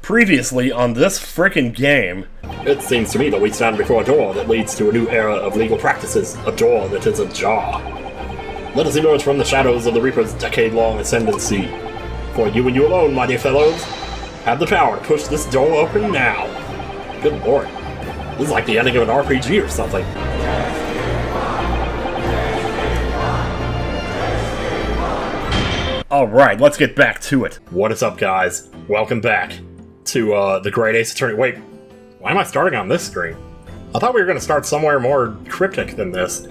Previously on this frickin' game. It seems to me that we stand before a door that leads to a new era of legal practices, a door that is ajar. Let us emerge from the shadows of the Reaper's decade-long ascendancy. For you and you alone, my dear fellows, have the power to push this door open now. Good lord. This is like the ending of an RPG or something. Alright, let's get back to it. What is up, guys? Welcome back to the Great Ace Attorney. Wait, why am I starting on this screen? I thought we were going to start somewhere more cryptic than this.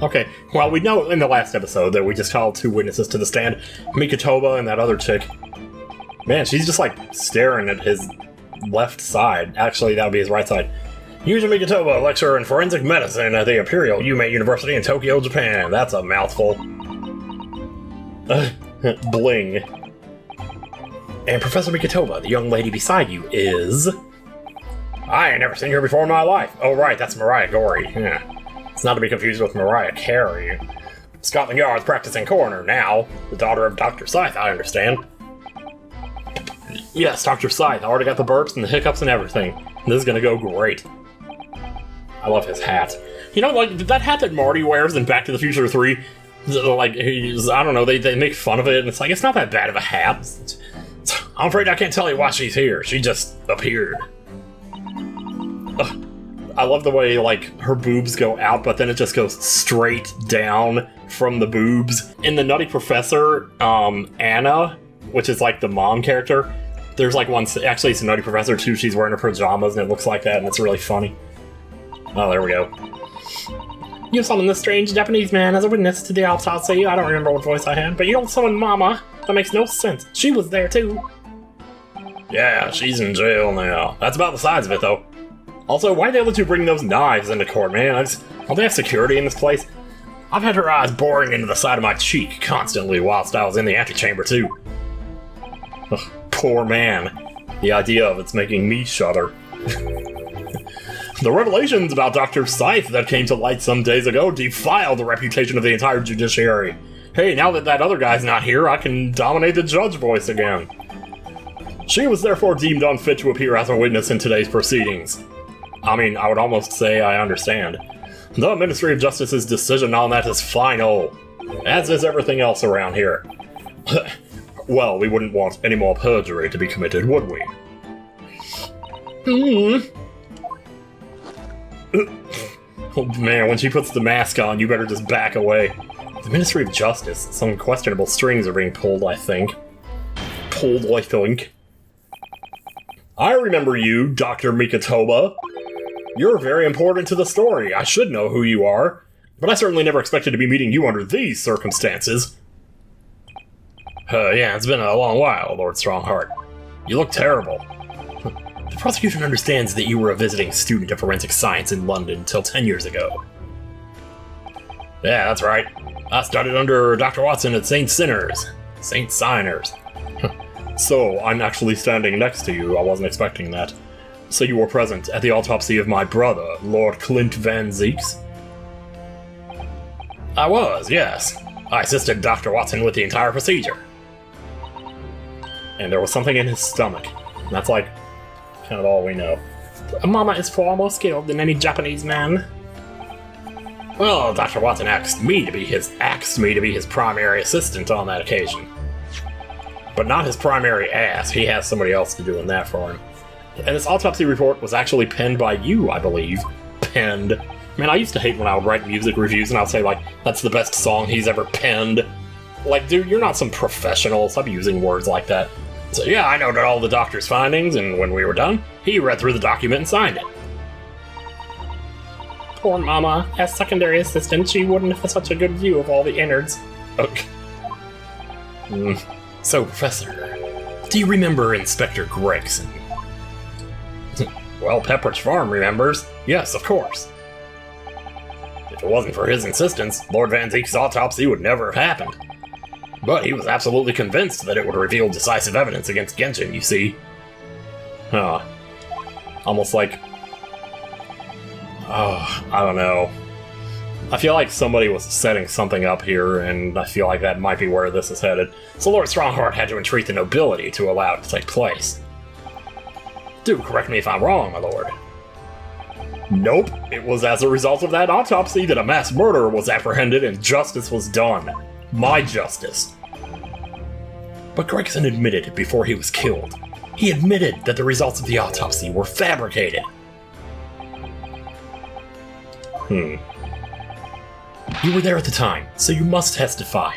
Okay, well, we know in the last episode that we just called two witnesses to the stand, Mikitoba and that other chick. Man, she's just like staring at his left side. Actually, that would be his right side. Yuji Mikitoba, lecturer in forensic medicine at the Imperial Yume University in Tokyo, Japan. That's a mouthful. Bling. And Professor Mikitoba, the young lady beside you, is... I ain't never seen her before in my life. Oh right, that's Mariah Gorey. Yeah. It's not to be confused with Mariah Carey. Scotland Yard's practicing coroner now. The daughter of Dr. Scythe, I understand. Yes, Dr. Scythe. I already got the burps and the hiccups and everything. This is gonna go great. I love his hat. You know, like, that hat that Marty wears in Back to the Future 3, like, I don't know, they make fun of it, and it's like, it's not that bad of a hat. I'm afraid I can't tell you why she's here. She just appeared. Ugh. I love the way, like, her boobs go out, but then it just goes straight down from the boobs. In the Nutty Professor, Anna, which is, like, the mom character, there's, like, one... Actually, it's a Nutty Professor, too. She's wearing her pajamas, and it looks like that, and it's really funny. Oh, there we go. You summoned this strange Japanese man as a witness to the autopsy. I don't remember what voice I had, but you don't summon Mama. That makes no sense. She was there, too. Yeah, she's in jail now. That's about the size of it, though. Also, why did they let you bring those knives into court, man? Don't they have security in this place? I've had her eyes boring into the side of my cheek constantly whilst I was in the antechamber, too. Ugh, poor man. The idea of it's making me shudder. The revelations about Dr. Scythe that came to light some days ago defiled the reputation of the entire judiciary. Hey, now that that other guy's not here, I can dominate the judge voice again. She was therefore deemed unfit to appear as a witness in today's proceedings. I mean, I would almost say I understand. The Ministry of Justice's decision on that is final, as is everything else around here. Well, we wouldn't want any more perjury to be committed, would we? Oh man, when she puts the mask on, you better just back away. The Ministry of Justice. Some questionable strings are being pulled, I think. I remember you, Dr. Mikitoba. You're very important to the story. I should know who you are. But I certainly never expected to be meeting you under these circumstances. Yeah, it's been a long while, Lord Stronghart. You look terrible. The prosecution understands that you were a visiting student of forensic science in London until 10 years ago. Yeah, that's right. I studied under Dr. Watson at St. Sinners. St. Signers. So, I'm actually standing next to you. I wasn't expecting that. So you were present at the autopsy of my brother, Lord Clint Van Zeeks? I was, yes. I assisted Dr. Watson with the entire procedure. And there was something in his stomach. That's like, kind of all we know. Mama is far more skilled than any Japanese man. Well, Dr. Watson asked me to be his primary assistant on that occasion. But not his primary ass. He has somebody else to doing that for him. And this autopsy report was actually penned by you, I believe. Penned. Man, I used to hate when I would write music reviews and I'd say, like, that's the best song he's ever penned. Like, dude, you're not some professional. Stop using words like that. So yeah, I noted all the doctor's findings, and when we were done, he read through the document and signed it. Poor Mama. As secondary assistant, she wouldn't have such a good view of all the innards. Okay. So, Professor, do you remember Inspector Gregson? Well, Pepperidge Farm remembers. Yes, of course. If it wasn't for his insistence, Lord Van Zeek's autopsy would never have happened. But he was absolutely convinced that it would reveal decisive evidence against Genshin, you see. Almost like... Oh, I don't know. I feel like somebody was setting something up here, and I feel like that might be where this is headed. So Lord Stronghart had to entreat the nobility to allow it to take place. Do correct me if I'm wrong, my lord. Nope, it was as a result of that autopsy that a mass murderer was apprehended and justice was done. My justice. But Gregson admitted before he was killed. He admitted that the results of the autopsy were fabricated. You were there at the time, so you must testify.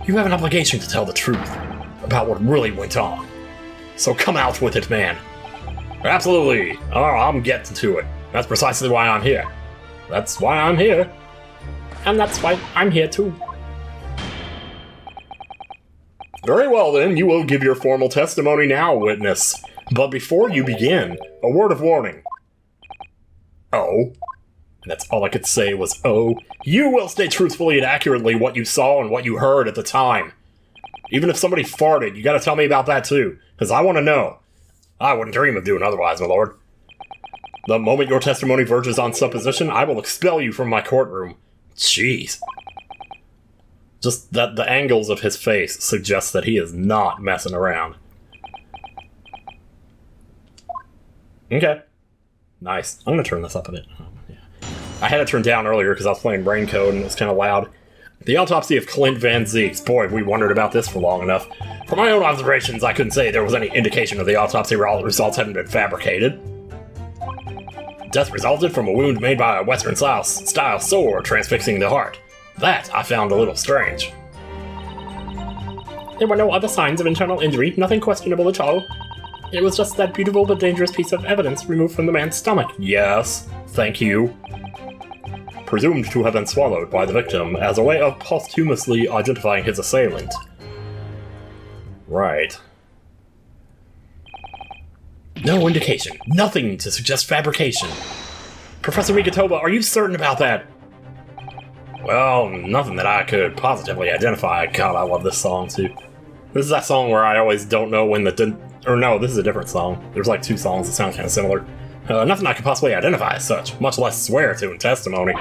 You have an obligation to tell the truth about what really went on. So come out with it, man. Absolutely. Oh, I'm getting to it. That's precisely why I'm here. That's why I'm here. And that's why I'm here too. Very well then, you will give your formal testimony now, witness. But before you begin, a word of warning. Oh. And that's all I could say was, oh. You will state truthfully and accurately what you saw and what you heard at the time. Even if somebody farted, you gotta tell me about that too, because I want to know. I wouldn't dream of doing otherwise, my lord. The moment your testimony verges on supposition, I will expel you from my courtroom. Jeez. Just that the angles of his face suggest that he is not messing around. Okay. Nice. I'm gonna turn this up a bit. Yeah. I had it turned down earlier because I was playing Brain Code and it was kind of loud. The autopsy of Clint Van Zeeks. Boy, we wondered about this for long enough. From my own observations, I couldn't say there was any indication of the autopsy results hadn't been fabricated. Death resulted from a wound made by a Western-style sword transfixing the heart. That I found a little strange. There were no other signs of internal injury, nothing questionable at all. It was just that beautiful but dangerous piece of evidence removed from the man's stomach. Yes, thank you. Presumed to have been swallowed by the victim as a way of posthumously identifying his assailant. Right. No indication. Nothing to suggest fabrication. Professor Mikatoba, are you certain about that? Well, nothing that I could positively identify. God, I love this song too. This is that song where I always don't know when or no, this is a different song. There's like two songs that sound kind of similar. Nothing I could possibly identify as such, much less swear to in testimony.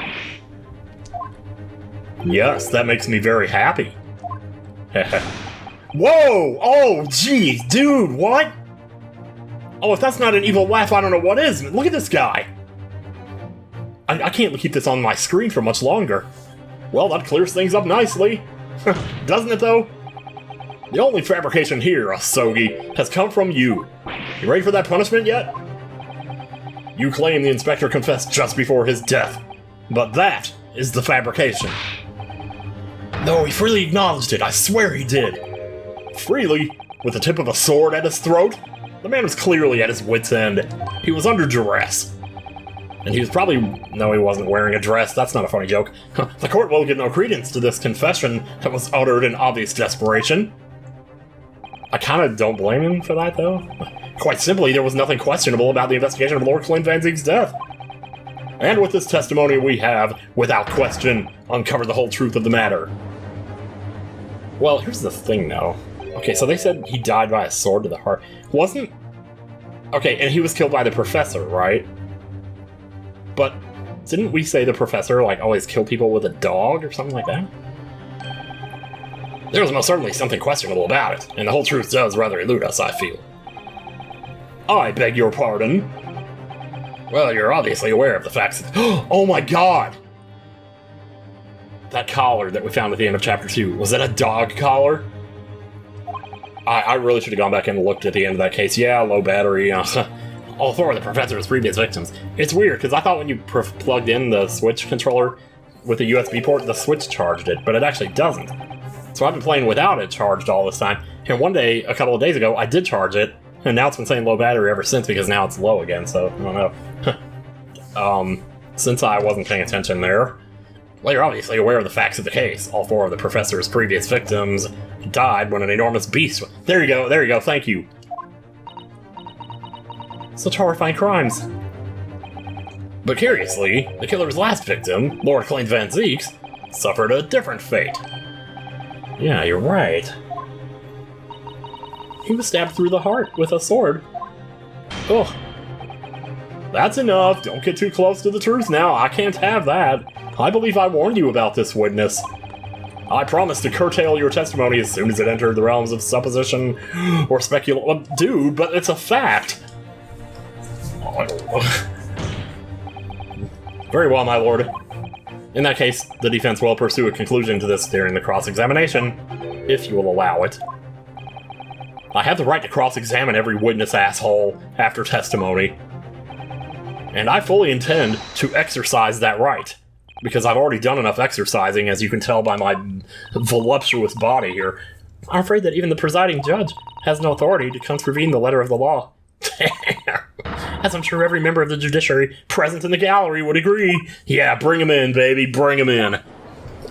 Yes, that makes me very happy. Whoa! Oh, geez, dude, what? Oh, if that's not an evil laugh, I don't know what is. Look at this guy. I can't keep this on my screen for much longer. Well, that clears things up nicely. Doesn't it, though? The only fabrication here, Asogi, has come from you. You ready for that punishment yet? You claim the inspector confessed just before his death, but that is the fabrication. No, he freely acknowledged it, I swear he did. Freely? With the tip of a sword at his throat? The man was clearly at his wit's end. He was under duress. And he was probably... No, he wasn't wearing a dress. That's not a funny joke. The court will give no credence to this confession that was uttered in obvious desperation. I kind of don't blame him for that, though. Quite simply, there was nothing questionable about the investigation of Lord Clint Van Zeek's death. And with this testimony, we have, without question, uncovered the whole truth of the matter. Well, here's the thing, though. Okay, so they said he died by a sword to the heart. Wasn't... Okay, and he was killed by the professor, right? But didn't we say the professor, like, always killed people with a dog or something like that? There was most certainly something questionable about it, and the whole truth does rather elude us, I feel. I beg your pardon? Well, you're obviously aware of the facts. Oh my god! That collar that we found at the end of Chapter 2, was that a dog collar? I really should have gone back and looked at the end of that case. Yeah, low battery. All four of the professor's previous victims. It's weird, because I thought when you plugged in the Switch controller with the USB port, the Switch charged it, but it actually doesn't. So I've been playing without it charged all this time. And one day, a couple of days ago, I did charge it, and now it's been saying low battery ever since, because now it's low again, so I don't know. Since I wasn't paying attention there, well, you're obviously aware of the facts of the case. All four of the professor's previous victims died when an enormous beast... There you go, thank you. Such horrifying crimes. But curiously, the killer's last victim, Lord Clint Van Zeeks, suffered a different fate. Yeah, you're right. He was stabbed through the heart with a sword. Ugh. That's enough. Don't get too close to the truth now. I can't have that. I believe I warned you about this, witness. I promised to curtail your testimony as soon as it entered the realms of supposition or speculation. Well, dude, but it's a fact. Very well, my lord. In that case, the defense will pursue a conclusion to this during the cross-examination, if you will allow it. I have the right to cross-examine every witness, asshole, after testimony. And I fully intend to exercise that right, because I've already done enough exercising, as you can tell by my voluptuous body here. I'm afraid that even the presiding judge has no authority to contravene the letter of the law. As I'm sure every member of the judiciary present in the gallery would agree. Yeah, bring him in, baby, bring him in.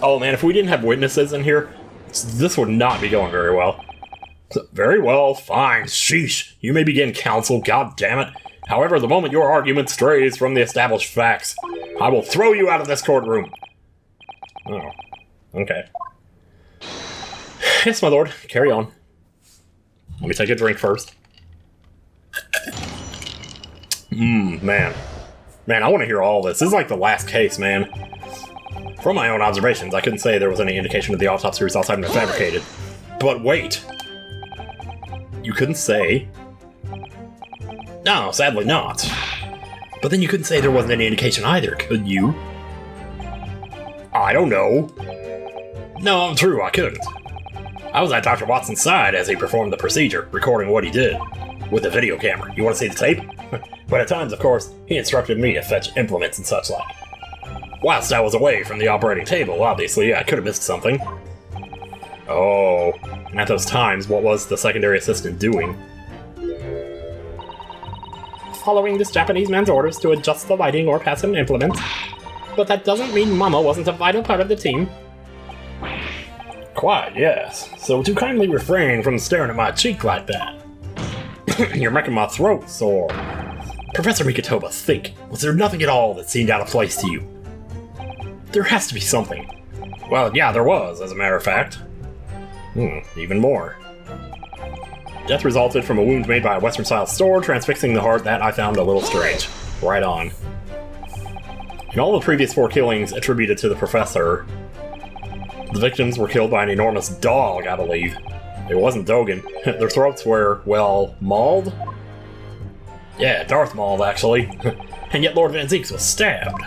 Oh man, if we didn't have witnesses in here, this would not be going very well. Very well, fine, sheesh. You may begin, counsel, god damn it. However, the moment your argument strays from the established facts, I will throw you out of this courtroom. Oh, okay. Yes, my lord, carry on. Let me take a drink first. Man. Man, I want to hear all this. This is like the last case, man. From my own observations, I couldn't say there was any indication that the autopsy results had been fabricated. But wait. You couldn't say? No, sadly not. But then you couldn't say there wasn't any indication either, could you? I don't know. No, true, I couldn't. I was at Dr. Watson's side as he performed the procedure, recording what he did. With a video camera. You want to see the tape? But at times, of course, he instructed me to fetch implements and such like. Whilst I was away from the operating table, obviously, I could have missed something. Oh, and at those times, what was the secondary assistant doing? Following this Japanese man's orders to adjust the lighting or pass an implement. But that doesn't mean Mama wasn't a vital part of the team. Quite, yes. So do kindly refrain from staring at my cheek like that. You're making my throat sore. Professor Mikotoba, think. Was there nothing at all that seemed out of place to you? There has to be something. Well, yeah, there was, as a matter of fact. Even more. Death resulted from a wound made by a Western-style sword, transfixing the heart. That I found a little strange. Right on. In all the previous 4 killings attributed to the professor, the victims were killed by an enormous dog, I believe. It wasn't Dogen. Their throats were, well, mauled? Yeah, Darth Mauled, actually. And yet Lord Van Zeeks was stabbed.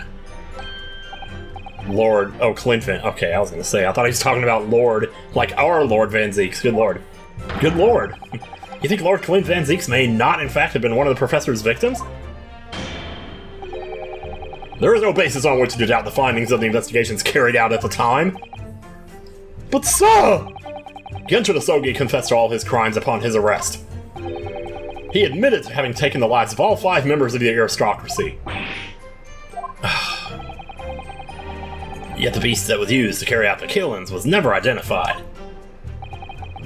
Lord... Oh, Clint Van... Okay, I was gonna say, I thought he was talking about Lord, like our Lord Van Zeeks. Good lord. Good lord. You think Lord Clint Van Zeeks may not, in fact, have been one of the Professor's victims? There is no basis on which to doubt the findings of the investigations carried out at the time. But sir! Genshin Asogi confessed to all his crimes upon his arrest. He admitted to having taken the lives of all 5 members of the aristocracy. Yet the beast that was used to carry out the killings was never identified.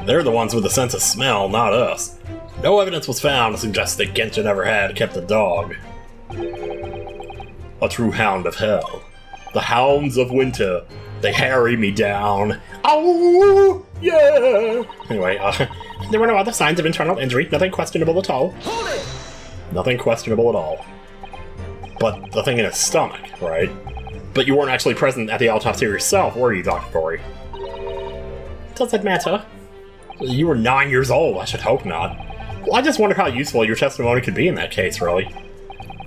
They're the ones with the sense of smell, not us. No evidence was found to suggest that Genshin ever had kept a dog. A true hound of hell. The hounds of winter. They harry me down. Oh, yeah! Anyway, there were no other signs of internal injury. Nothing questionable at all. Nothing questionable at all. But the thing in his stomach, right? But you weren't actually present at the autopsy yourself, were you, Dr. Corey? Does it matter? You were 9 years old, I should hope not. Well, I just wonder how useful your testimony could be in that case, really.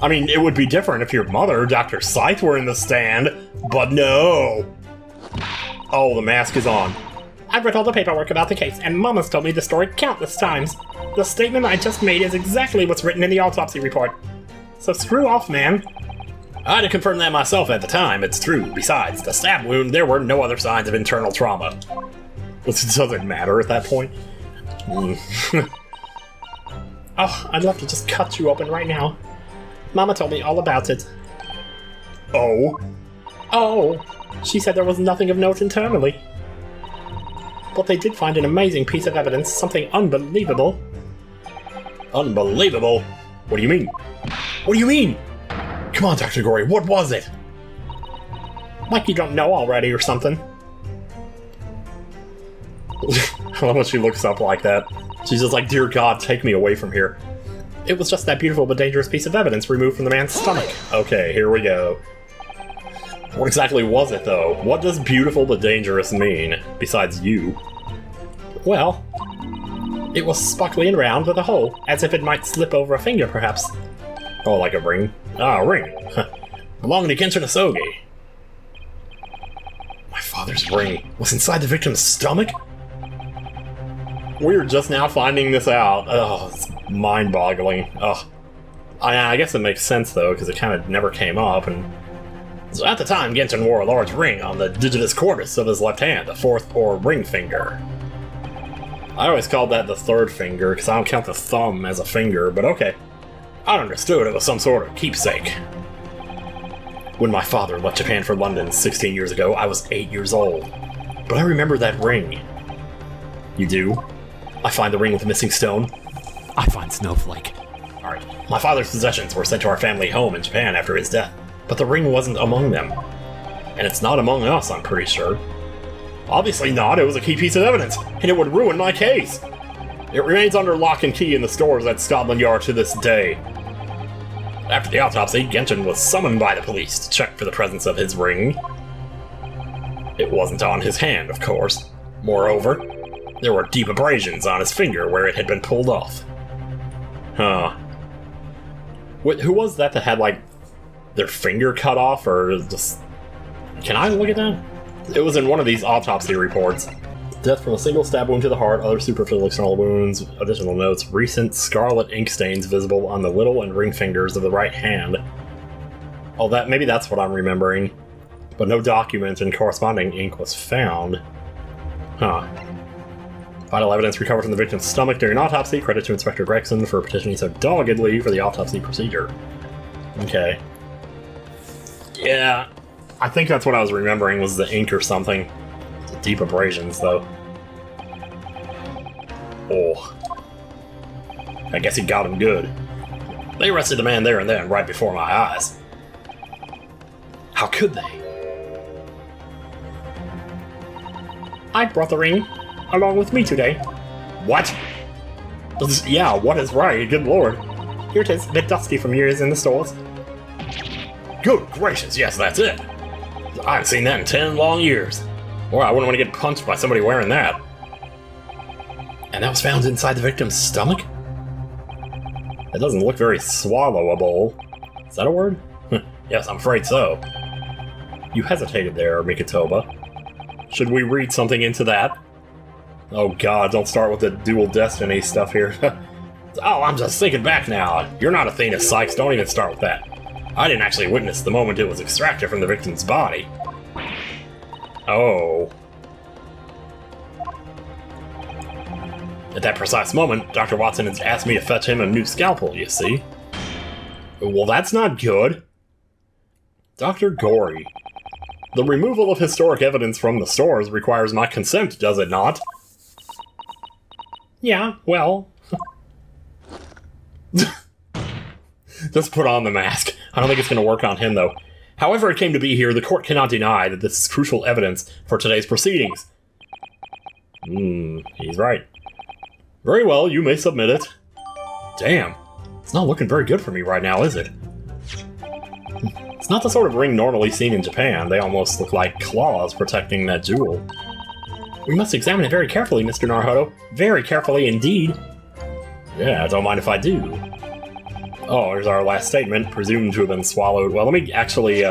I mean, it would be different if your mother, Dr. Scythe, were in the stand, but no! Oh, the mask is on. I've read all the paperwork about the case, and Mama's told me the story countless times. The statement I just made is exactly what's written in the autopsy report. So screw off, man. I had to confirm that myself at the time, it's true. Besides, the stab wound, there were no other signs of internal trauma. It doesn't matter at that point. Oh, I'd love to just cut you open right now. Mama told me all about it. Oh? Oh, she said there was nothing of note internally. But they did find an amazing piece of evidence, something unbelievable. Unbelievable? What do you mean? What do you mean? Come on, Dr. Gory, what was it? Like you don't know already or something. I love when she looks up like that. She's just like, dear God, take me away from here. It was just that beautiful but dangerous piece of evidence removed from the man's stomach. Okay, here we go. What exactly was it, though? What does beautiful but dangerous mean, besides you? Well, it was sparkly and round with a hole, as if it might slip over a finger, perhaps. Oh, like a ring? Ah, a ring. Belonging to Genshin Asogi. My father's ring was inside the victim's stomach? We're just now finding this out. Oh, it's mind-boggling. Oh, I guess it makes sense, though, because it kind of never came up, and... So at the time, Genshin wore a large ring on the digitus cordis of his left hand, the fourth or ring finger. I always called that the third finger, because I don't count the thumb as a finger, but okay. I understood it was some sort of keepsake. When my father left Japan for London 16 years ago, I was 8 years old. But I remember that ring. You do? I find the ring with the missing stone. I find Snowflake. Alright, my father's possessions were sent to our family home in Japan after his death, but the ring wasn't among them. And it's not among us, I'm pretty sure. Obviously not, it was a key piece of evidence, and it would ruin my case. It remains under lock and key in the stores at Scotland Yard to this day. After the autopsy, Genshin was summoned by the police to check for the presence of his ring. It wasn't on his hand, of course. Moreover, there were deep abrasions on his finger where it had been pulled off. Huh. Who was that had, like, their finger cut off, or just... Can I look at that? It was in one of these autopsy reports. Death from a single stab wound to the heart, other superficial external wounds, additional notes, recent scarlet ink stains visible on the little and ring fingers of the right hand. Oh, maybe that's what I'm remembering. But no document and corresponding ink was found. Huh. Vital evidence recovered from the victim's stomach during autopsy. Credit to Inspector Gregson for petitioning so doggedly for the autopsy procedure. Okay. Yeah, I think that's what I was remembering, was the ink or something. The deep abrasions, though. Oh. I guess he got him good. They arrested the man there and then, right before my eyes. How could they? I brought the ring along with me today. What? Yeah, what is right? Good lord. Here it is, a bit dusty from years in the stores. Good gracious, yes, that's it. I haven't seen that in 10 long years. Or I wouldn't want to get punched by somebody wearing that. And that was found inside the victim's stomach? That doesn't look very swallowable. Is that a word? Yes, I'm afraid so. You hesitated there, Mikotoba. Should we read something into that? Oh god, don't start with the dual destiny stuff here. Oh, I'm just thinking back now. You're not Athena Sykes, don't even start with that. I didn't actually witness the moment it was extracted from the victim's body. Oh. At that precise moment, Dr. Watson has asked me to fetch him a new scalpel, you see. Well, that's not good. Dr. Gory. The removal of historic evidence from the stores requires my consent, does it not? Yeah, well... Just put on the mask. I don't think it's going to work on him, though. However it came to be here, the court cannot deny that this is crucial evidence for today's proceedings. He's right. Very well, you may submit it. Damn. It's not looking very good for me right now, is it? It's not the sort of ring normally seen in Japan. They almost look like claws protecting that jewel. We must examine it very carefully, Mr. Naruhodo. Very carefully indeed. Yeah, don't mind if I do. Oh, here's our last statement, presumed to have been swallowed. Well, let me actually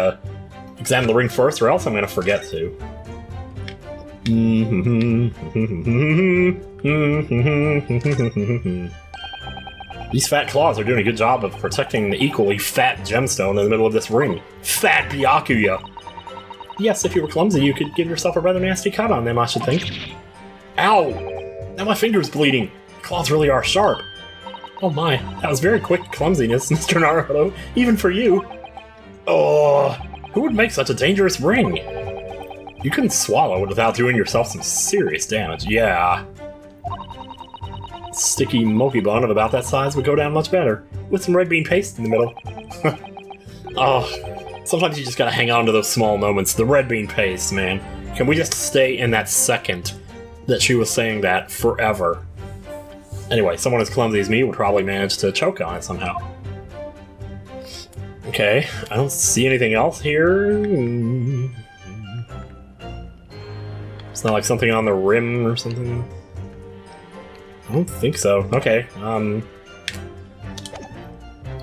examine the ring first, or else I'm going to forget to. These fat claws are doing a good job of protecting the equally fat gemstone in the middle of this ring. Fat Byakuya! Yes, if you were clumsy, you could give yourself a rather nasty cut on them, I should think. Ow! Now my finger's bleeding. The claws really are sharp. Oh my, that was very quick clumsiness, Mr. Naruhodo, even for you. Oh, who would make such a dangerous ring? You couldn't swallow it without doing yourself some serious damage, yeah. Sticky mochi bun of about that size would go down much better, with some red bean paste in the middle. Oh, sometimes you just gotta hang on to those small moments. The red bean paste, man. Can we just stay in that second that she was saying that forever? Anyway, someone as clumsy as me would probably manage to choke on it somehow. Okay, I don't see anything else here. It's not like something on the rim or something. I don't think so. Okay,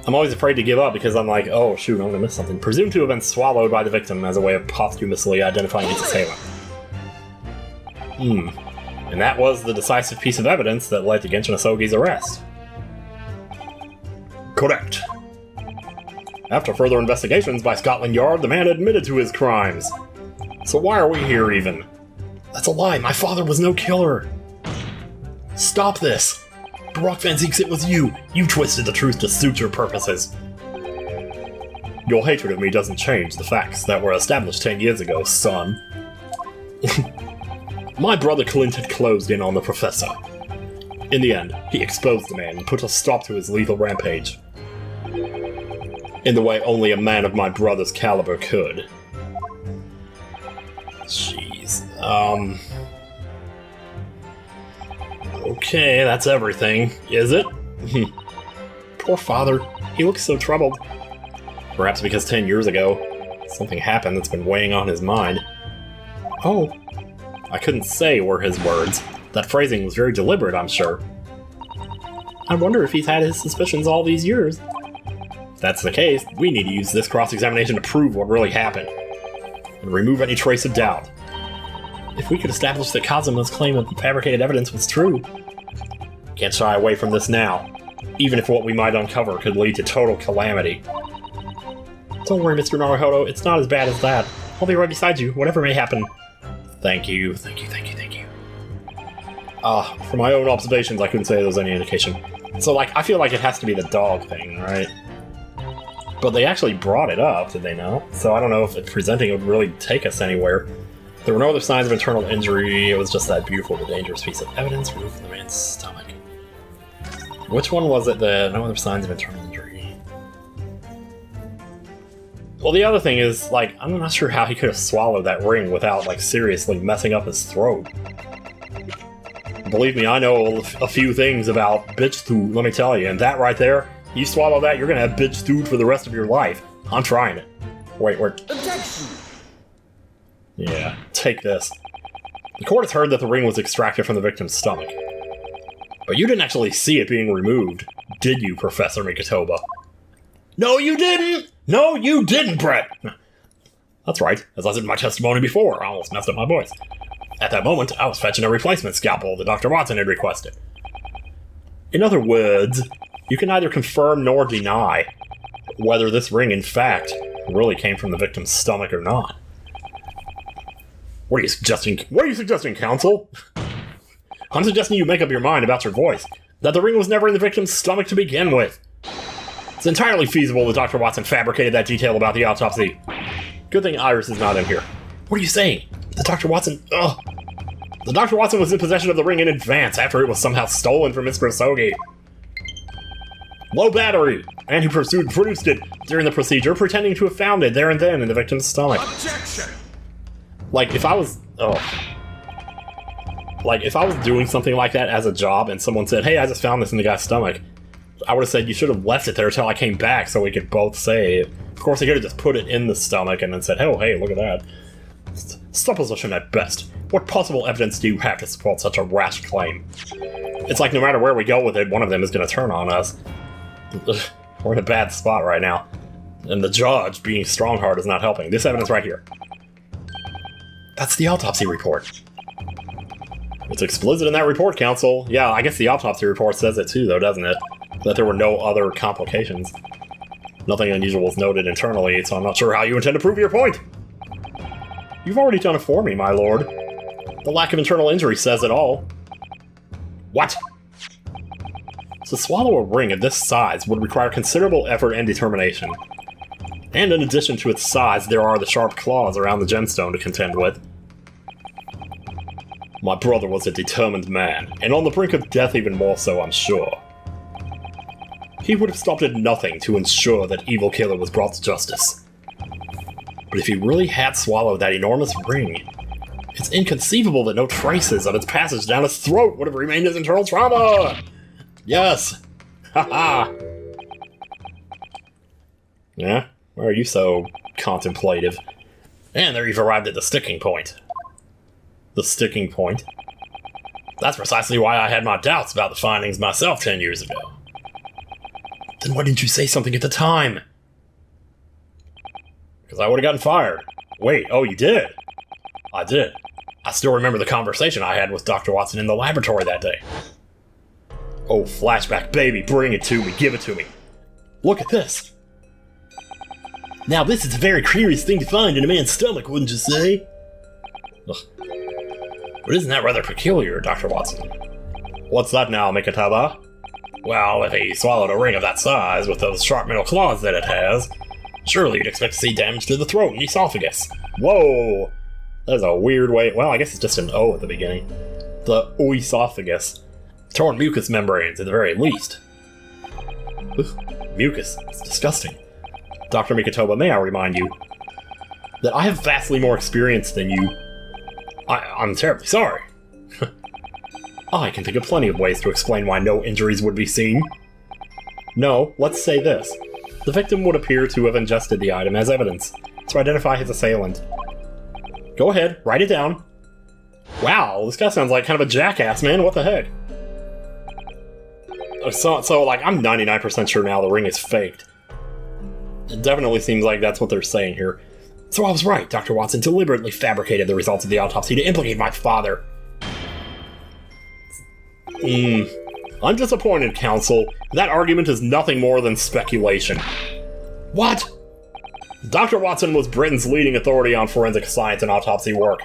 I'm always afraid to give up because I'm like, oh shoot, I'm gonna miss something. Presumed to have been swallowed by the victim as a way of posthumously identifying its assailant. And that was the decisive piece of evidence that led to Genshin Asogi's arrest. Correct. After further investigations by Scotland Yard, the man admitted to his crimes. So why are we here even? That's a lie, my father was no killer. Stop this. Barak Van Zeeks, it was you. You twisted the truth to suit your purposes. Your hatred of me doesn't change the facts that were established 10 years ago, son. My brother Clint had closed in on the professor. In the end, he exposed the man and put a stop to his lethal rampage. In the way only a man of my brother's caliber could. Jeez, okay, that's everything, is it? Poor father, he looks so troubled. Perhaps because 10 years ago, something happened that's been weighing on his mind. Oh, I couldn't say were his words. That phrasing was very deliberate, I'm sure. I wonder if he's had his suspicions all these years. If that's the case, we need to use this cross-examination to prove what really happened, and remove any trace of doubt. If we could establish that Kazuma's claim of fabricated evidence was true, can't shy away from this now, even if what we might uncover could lead to total calamity. Don't worry, Mr. Naruhodo, it's not as bad as that. I'll be right beside you, whatever may happen. Thank you, thank you, thank you, thank you. From my own observations, I couldn't say there was any indication. So, like, I feel like it has to be the dog thing, right? But they actually brought it up, did they not? So I don't know if presenting it would really take us anywhere. There were no other signs of internal injury, it was just that beautiful but dangerous piece of evidence removed from the man's stomach. Which one was it, the no other signs of internal injury? Well, the other thing is, like, I'm not sure how he could have swallowed that ring without, like, seriously messing up his throat. Believe me, I know a few things about bitch food, let me tell you, and that right there, you swallow that, you're gonna have bitch food for the rest of your life. I'm trying it. Wait, Objection! Yeah, take this. The court has heard that the ring was extracted from the victim's stomach. But you didn't actually see it being removed, did you, Professor Mikotoba? No, you didn't! No, you didn't, Brett! That's right, as I said in my testimony before, I almost messed up my voice. At that moment, I was fetching a replacement scalpel that Dr. Watson had requested. In other words, you can neither confirm nor deny whether this ring, in fact, really came from the victim's stomach or not. What are you suggesting, counsel? I'm suggesting you make up your mind about your voice, that the ring was never in the victim's stomach to begin with. It's entirely feasible that Dr. Watson fabricated that detail about the autopsy. Good thing Iris is not in here. What are you saying? The Dr. Watson... Ugh. The Dr. Watson was in possession of the ring in advance after it was somehow stolen from Mr. Asogi. Low battery! And he produced it during the procedure, pretending to have found it there and then in the victim's stomach. Objection! Like, if I was... Like, if I was doing something like that as a job and someone said, hey, I just found this in the guy's stomach, I would have said, you should have left it there until I came back so we could both say it. Of course, he could have just put it in the stomach and then said, oh, hey, look at that. Supposition at best. What possible evidence do you have to support such a rash claim? It's like no matter where we go with it, one of them is going to turn on us. We're in a bad spot right now. And the judge, being Stronghart, is not helping. This evidence right here. That's the autopsy report. It's explicit in that report, counsel. Yeah, I guess the autopsy report says it too, though, doesn't it? That there were no other complications. Nothing unusual was noted internally, so I'm not sure how you intend to prove your point. You've already done it for me, my lord. The lack of internal injury says it all. What? To swallow a ring of this size would require considerable effort and determination. And in addition to its size, there are the sharp claws around the gemstone to contend with. My brother was a determined man, and on the brink of death even more so, I'm sure. He would have stopped at nothing to ensure that Evil Killer was brought to justice. But if he really had swallowed that enormous ring, it's inconceivable that no traces of its passage down his throat would have remained as internal trauma! Yes! Haha! Yeah? Why are you so contemplative? And there you've arrived at the sticking point. The sticking point? That's precisely why I had my doubts about the findings myself 10 years ago. Then why didn't you say something at the time? Because I would have gotten fired. Wait, oh, you did? I did. I still remember the conversation I had with Dr. Watson in the laboratory that day. Oh, flashback, baby, bring it to me, give it to me. Look at this. Now this is a very curious thing to find in a man's stomach, wouldn't you say? Ugh. But isn't that rather peculiar, Dr. Watson? What's that now, Mikataba? Well, if he swallowed a ring of that size with those sharp metal claws that it has, surely you'd expect to see damage to the throat and esophagus. Whoa! That's a weird way. Well, I guess it's just an O at the beginning. The oesophagus. Torn mucous membranes, at the very least. Ugh, mucus. It's disgusting. Dr. Mikatoba, may I remind you that I have vastly more experience than you. I'm terribly sorry. I can think of plenty of ways to explain why no injuries would be seen. No, let's say this. The victim would appear to have ingested the item as evidence to identify his assailant. Go ahead, write it down. Wow, this guy sounds like kind of a jackass, man. What the heck? So like, I'm 99% sure now the ring is faked. It definitely seems like that's what they're saying here. So I was right, Dr. Watson deliberately fabricated the results of the autopsy to implicate my father. I'm disappointed, counsel. That argument is nothing more than speculation. What? Dr. Watson was Britain's leading authority on forensic science and autopsy work.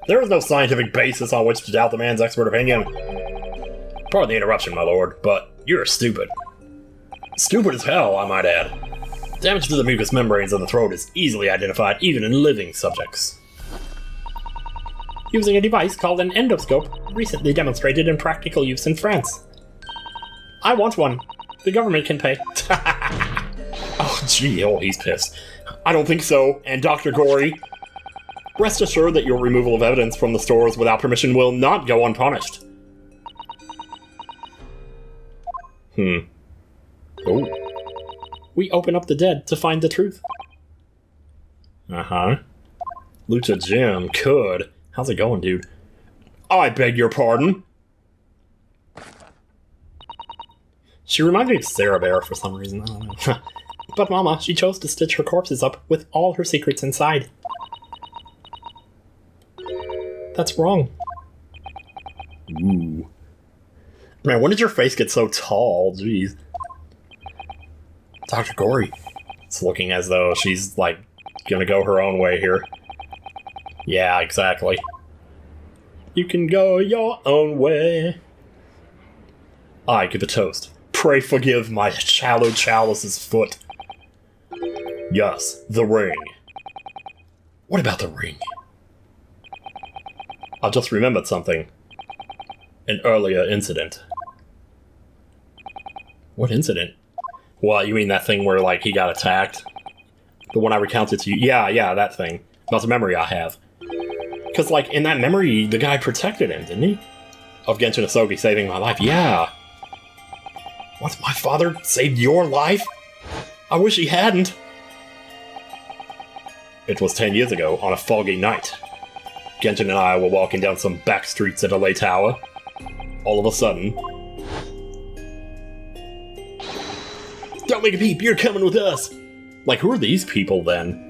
There is no scientific basis on which to doubt the man's expert opinion. Pardon the interruption, my lord, but you're stupid. Stupid as hell, I might add. Damage to the mucous membranes of the throat is easily identified even in living subjects. Using a device called an endoscope, recently demonstrated in practical use in France. I want one. The government can pay. Oh, gee, oh, he's pissed. I don't think so, and Dr. Gory, rest assured that your removal of evidence from the stores without permission will not go unpunished. Oh. We open up the dead to find the truth. Uh-huh. Lucha Jim could. How's it going, dude? I beg your pardon? She reminded me of Sarah Bear for some reason, I don't know. But Mama, she chose to stitch her corpses up with all her secrets inside. That's wrong. Ooh. Man, when did your face get so tall? Jeez. Dr. Gory. It's looking as though she's, like, gonna go her own way here. Yeah, exactly. You can go your own way. I give a toast. Pray forgive my shallow chalice's foot. Yes, the ring. What about the ring? I just remembered something. An earlier incident. What incident? What, you mean that thing where, like, he got attacked? The one I recounted to you? Yeah, that thing. That's a memory I have. Because, like, in that memory, the guy protected him, didn't he? Of Genshin Asogi saving my life, yeah. What, my father saved your life? I wish he hadn't. It was 10 years ago, on a foggy night. Genshin and I were walking down some back streets at LA Tower. All of a sudden... Don't make a peep, you're coming with us! Like, who are these people, then?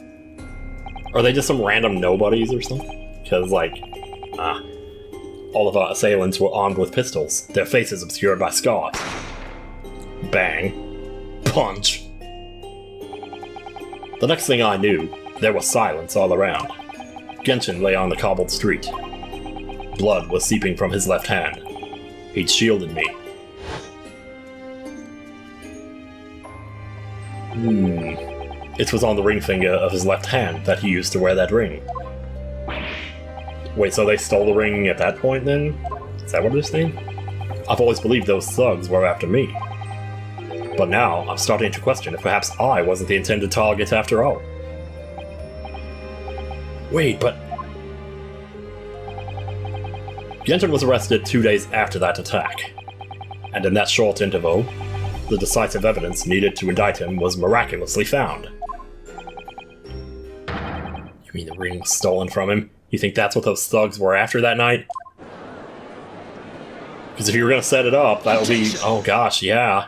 Are they just some random nobodies or something? Because, like, all of our assailants were armed with pistols, their faces obscured by scars. Bang. Punch. The next thing I knew, there was silence all around. Genshin lay on the cobbled street. Blood was seeping from his left hand. He'd shielded me. It was on the ring finger of his left hand that he used to wear that ring. Wait, so they stole the ring at that point, then? Is that what they're saying? I've always believed those thugs were after me. But now, I'm starting to question if perhaps I wasn't the intended target after all. Wait, but... Genshin was arrested 2 days after that attack. And in that short interval, the decisive evidence needed to indict him was miraculously found. You mean the ring was stolen from him? You think that's what those thugs were after that night? Because if you were gonna set it up, that would be... Oh gosh, yeah.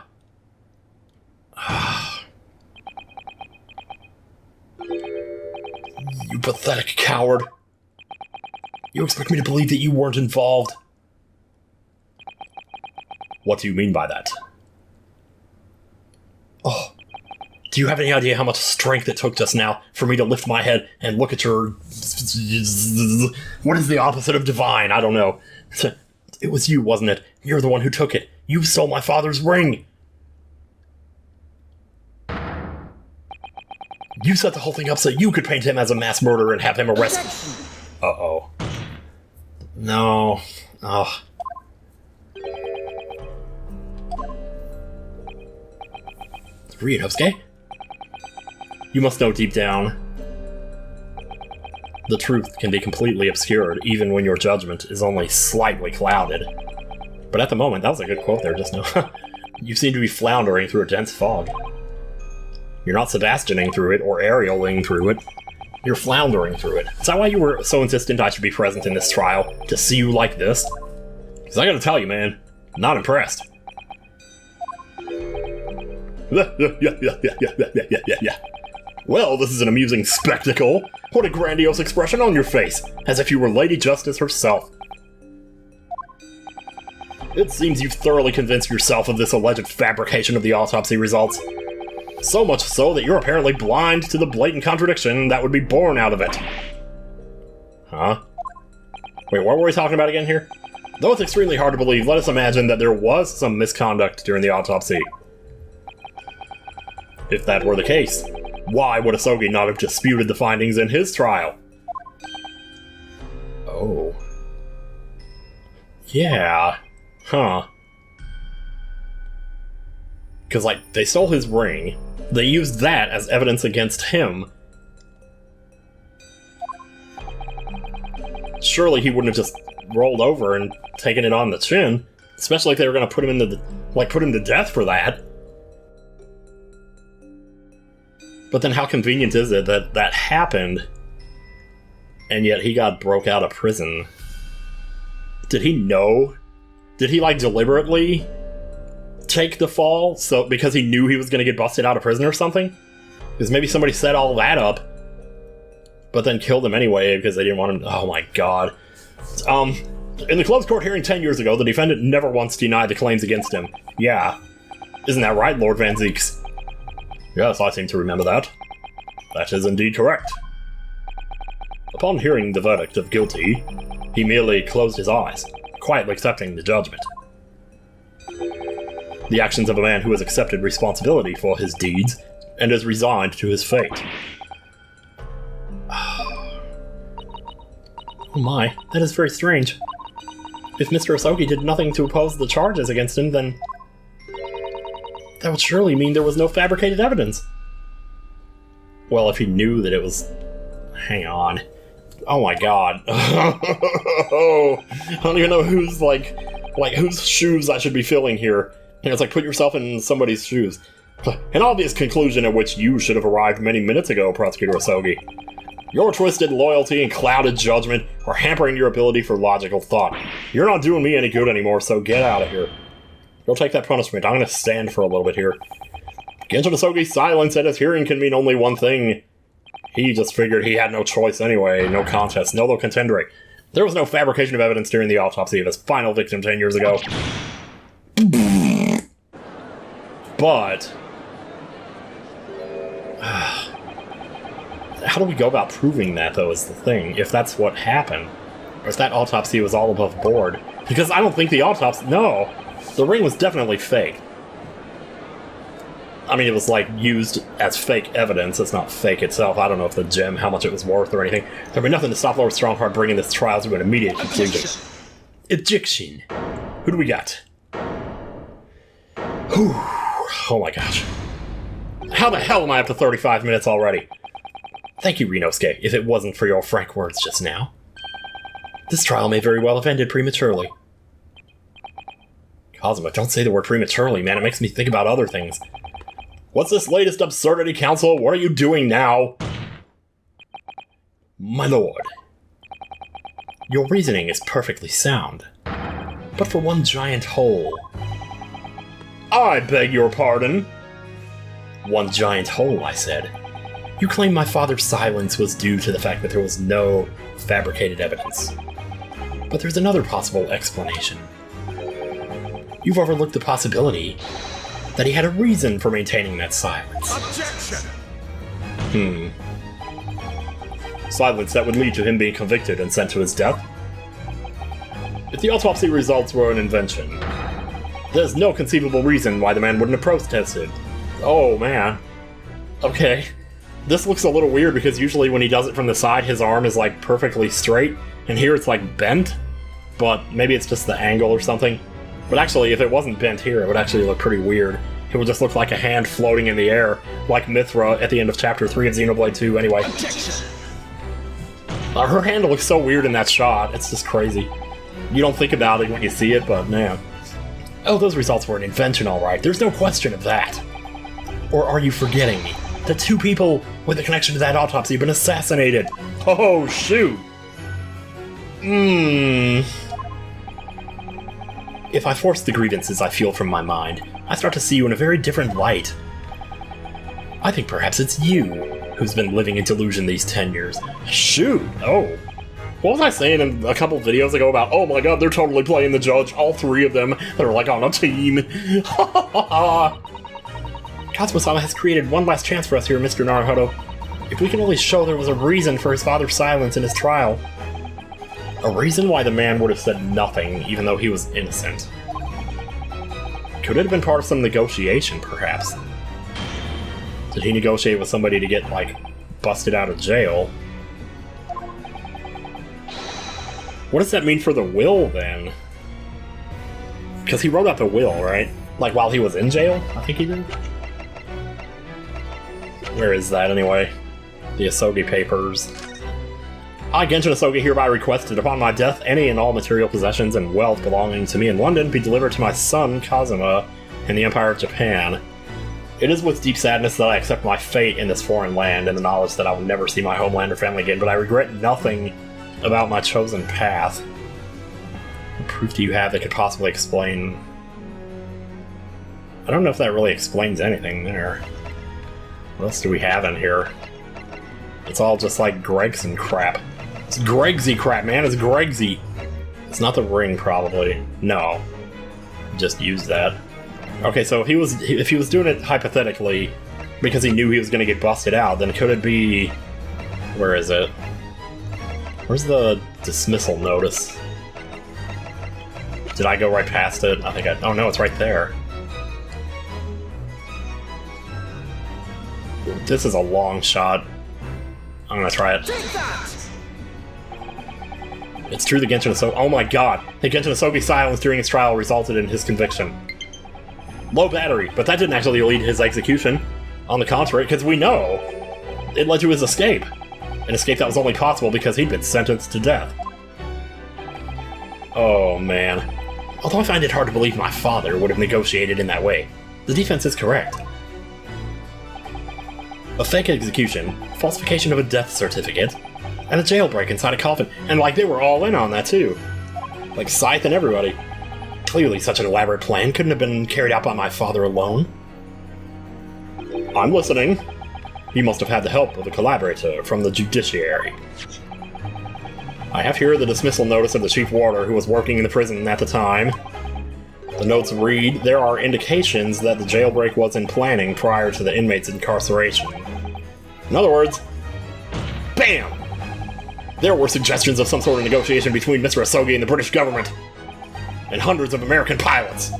You pathetic coward. You expect me to believe that you weren't involved? What do you mean by that? Oh, do you have any idea how much strength it took just now for me to lift my head and look at your... What is the opposite of divine? I don't know. It was you, wasn't it? You're the one who took it. You stole my father's ring. You set the whole thing up so you could paint him as a mass murderer and have him arrested. Uh-oh. No. Oh. Ryunosuke? You must know deep down, the truth can be completely obscured, even when your judgment is only slightly clouded. But at the moment, that was a good quote there just now. You seem to be floundering through a dense fog. You're not Sebastianing through it, or Arieling through it. You're floundering through it. Is that why you were so insistent I should be present in this trial? To see you like this? Because I gotta tell you, man, I'm not impressed. Well, this is an amusing spectacle. What a grandiose expression on your face, as if you were Lady Justice herself. It seems you've thoroughly convinced yourself of this alleged fabrication of the autopsy results. So much so that you're apparently blind to the blatant contradiction that would be born out of it. Huh? Wait, what were we talking about again here? Though it's extremely hard to believe, let us imagine that there was some misconduct during the autopsy. If that were the case, why would Asogi not have disputed the findings in his trial? Oh. Yeah. Huh. Because, like, they stole his ring, they used that as evidence against him. Surely he wouldn't have just rolled over and taken it on the chin, especially if they were going to put him put him to death for that. But then how convenient is it that that happened, and yet he got broke out of prison? Did he know? Did he, like, deliberately take the fall because he knew he was going to get busted out of prison or something? Because maybe somebody set all that up, but then killed him anyway because they didn't want him. Oh my god. In the closed court hearing 10 years ago, the defendant never once denied the claims against him. Yeah. Isn't that right, Lord Van Zeeks? Yes, I seem to remember that. That is indeed correct. Upon hearing the verdict of guilty, he merely closed his eyes, quietly accepting the judgment. The actions of a man who has accepted responsibility for his deeds and is resigned to his fate. Oh my, that is very strange. If Mr. Asogi did nothing to oppose the charges against him, then that would surely mean there was no fabricated evidence. Well, if he knew that it was... Hang on. Oh my god. I don't even know who's, whose shoes I should be filling here. And it's like, put yourself in somebody's shoes. An obvious conclusion at which you should have arrived many minutes ago, Prosecutor Asogi. Your twisted loyalty and clouded judgment are hampering your ability for logical thought. You're not doing me any good anymore, so get out of here. Go take that punishment. I'm gonna stand for a little bit here. Genshin Asogi's silence at his hearing can mean only one thing. He just figured he had no choice anyway. No contest, no contendere. There was no fabrication of evidence during the autopsy of his final victim 10 years ago. But... how do we go about proving that, though, is the thing, if that's what happened? Or if that autopsy was all above board? Because I don't think the autopsy... No! The ring was definitely fake. I mean, it was, like, used as fake evidence. It's not fake itself. I don't know if the gem, how much it was worth or anything. There'd be nothing to stop Lord Stronghart bringing this trial to an immediate conclusion. Ejection. Who do we got? Whew. Oh my gosh. How the hell am I up to 35 minutes already? Thank you, Ryunosuke, if it wasn't for your frank words just now. This trial may very well have ended prematurely. Kazuma, don't say the word prematurely, man. It makes me think about other things. What's this latest absurdity, Council? What are you doing now? My lord. Your reasoning is perfectly sound. But for one giant hole. I beg your pardon? One giant hole, I said. You claim my father's silence was due to the fact that there was no fabricated evidence. But there's another possible explanation. You've overlooked the possibility that he had a reason for maintaining that silence. Objection! Silence that would lead to him being convicted and sent to his death? If the autopsy results were an invention, there's no conceivable reason why the man wouldn't have protested. Oh, man. Okay. This looks a little weird because usually when he does it from the side, his arm is like perfectly straight, and here it's like bent, but maybe it's just the angle or something. But actually, if it wasn't bent here, it would actually look pretty weird. It would just look like a hand floating in the air, like Mithra at the end of Chapter 3 of Xenoblade 2, anyway. Her hand looks so weird in that shot, it's just crazy. You don't think about it when you see it, but man. Oh, those results were an invention, alright, there's no question of that. Or are you forgetting me? The two people with a connection to that autopsy have been assassinated! Oh, shoot! If I force the grievances I feel from my mind, I start to see you in a very different light. I think perhaps it's you who's been living in delusion these 10 years. Shoot! Oh. What was I saying a couple videos ago about, oh my god, they're totally playing the judge, all three of them, they're like on a team. Katsuma-sama has created one last chance for us here, Mr. Naruhodo. If we can only show there was a reason for his father's silence in his trial. A reason why the man would have said nothing, even though he was innocent. Could it have been part of some negotiation, perhaps? Did he negotiate with somebody to get, like, busted out of jail? What does that mean for the will, then? Because he wrote out the will, right? Like, while he was in jail? I think he did? Where is that, anyway? The Asogi Papers. I, Genshin Asogi, hereby request that upon my death, any and all material possessions and wealth belonging to me in London be delivered to my son, Kazuma, in the Empire of Japan. It is with deep sadness that I accept my fate in this foreign land and the knowledge that I will never see my homeland or family again, but I regret nothing about my chosen path. What proof do you have that could possibly explain... I don't know if that really explains anything there. What else do we have in here? It's all just like Gregson crap. It's Gregsy crap, man. It's Gregsy. It's not the ring, probably. No. Just use that. Okay, so if he was doing it hypothetically because he knew he was going to get busted out, then could it be... Where is it? Where's the dismissal notice? Did I go right past it? I think I... Oh no, it's right there. This is a long shot. I'm gonna try it. It's true the Genshin Asogi... Oh my god! The Genshin Asogi silence during his trial resulted in his conviction. Low battery, but that didn't actually lead to his execution. On the contrary, because we know it led to his escape. An escape that was only possible because he'd been sentenced to death. Oh man. Although I find it hard to believe my father would have negotiated in that way, the defense is correct. A fake execution, falsification of a death certificate, and a jailbreak inside a coffin. And like, they were all in on that too. Like Scythe and everybody. Clearly such an elaborate plan couldn't have been carried out by my father alone. I'm listening. He must have had the help of a collaborator from the judiciary. I have here the dismissal notice of the chief warder who was working in the prison at the time. The notes read, there are indications that the jailbreak was in planning prior to the inmate's incarceration. In other words, BAM! There were suggestions of some sort of negotiation between Mr. Asogi and the British government, and hundreds of American pilots.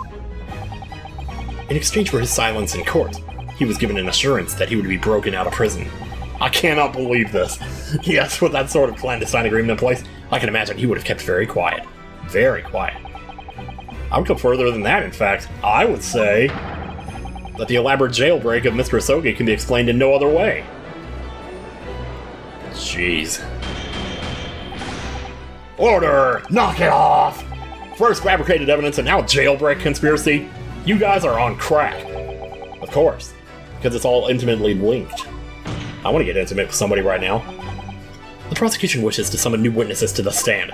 In exchange for his silence in court, he was given an assurance that he would be broken out of prison. I cannot believe this. Yes, with that sort of clandestine agreement in place, I can imagine he would have kept very quiet. Very quiet. I would go further than that, in fact. I would say that the elaborate jailbreak of Mr. Asogi can be explained in no other way. Jeez. Order! Knock it off! First fabricated evidence and now jailbreak conspiracy? You guys are on crack. Of course. Because it's all intimately linked. I want to get intimate with somebody right now. The prosecution wishes to summon new witnesses to the stand.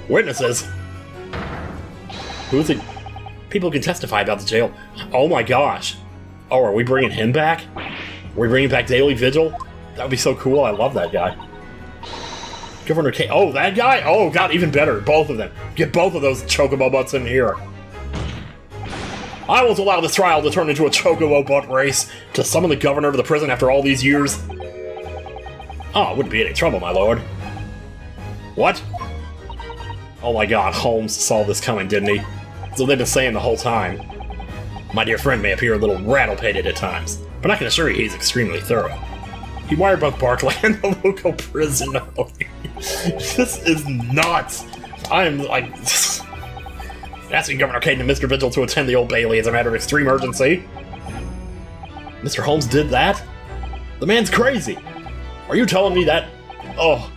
Witnesses? Who is it? People can testify about the jail. Oh my gosh. Oh, are we bringing him back? Are we bringing back Daily Vigil? That would be so cool. I love that guy. Governor K. Oh, that guy? Oh, God, even better. Both of them. Get both of those chocobo butts in here. I won't allow this trial to turn into a chocobo butt race to summon the governor of the prison after all these years. Oh, wouldn't be any trouble, my lord. What? Oh my God, Holmes saw this coming, didn't he? So they've been saying the whole time. My dear friend may appear a little rattle-pated at times, but I can assure you he's extremely thorough. He wired both Barclay and the local prison. This is nuts. I'm like... asking Governor Caden and Mr. Vigil to attend the Old Bailey is a matter of extreme urgency. Mr. Holmes did that? The man's crazy. Are you telling me that? Oh,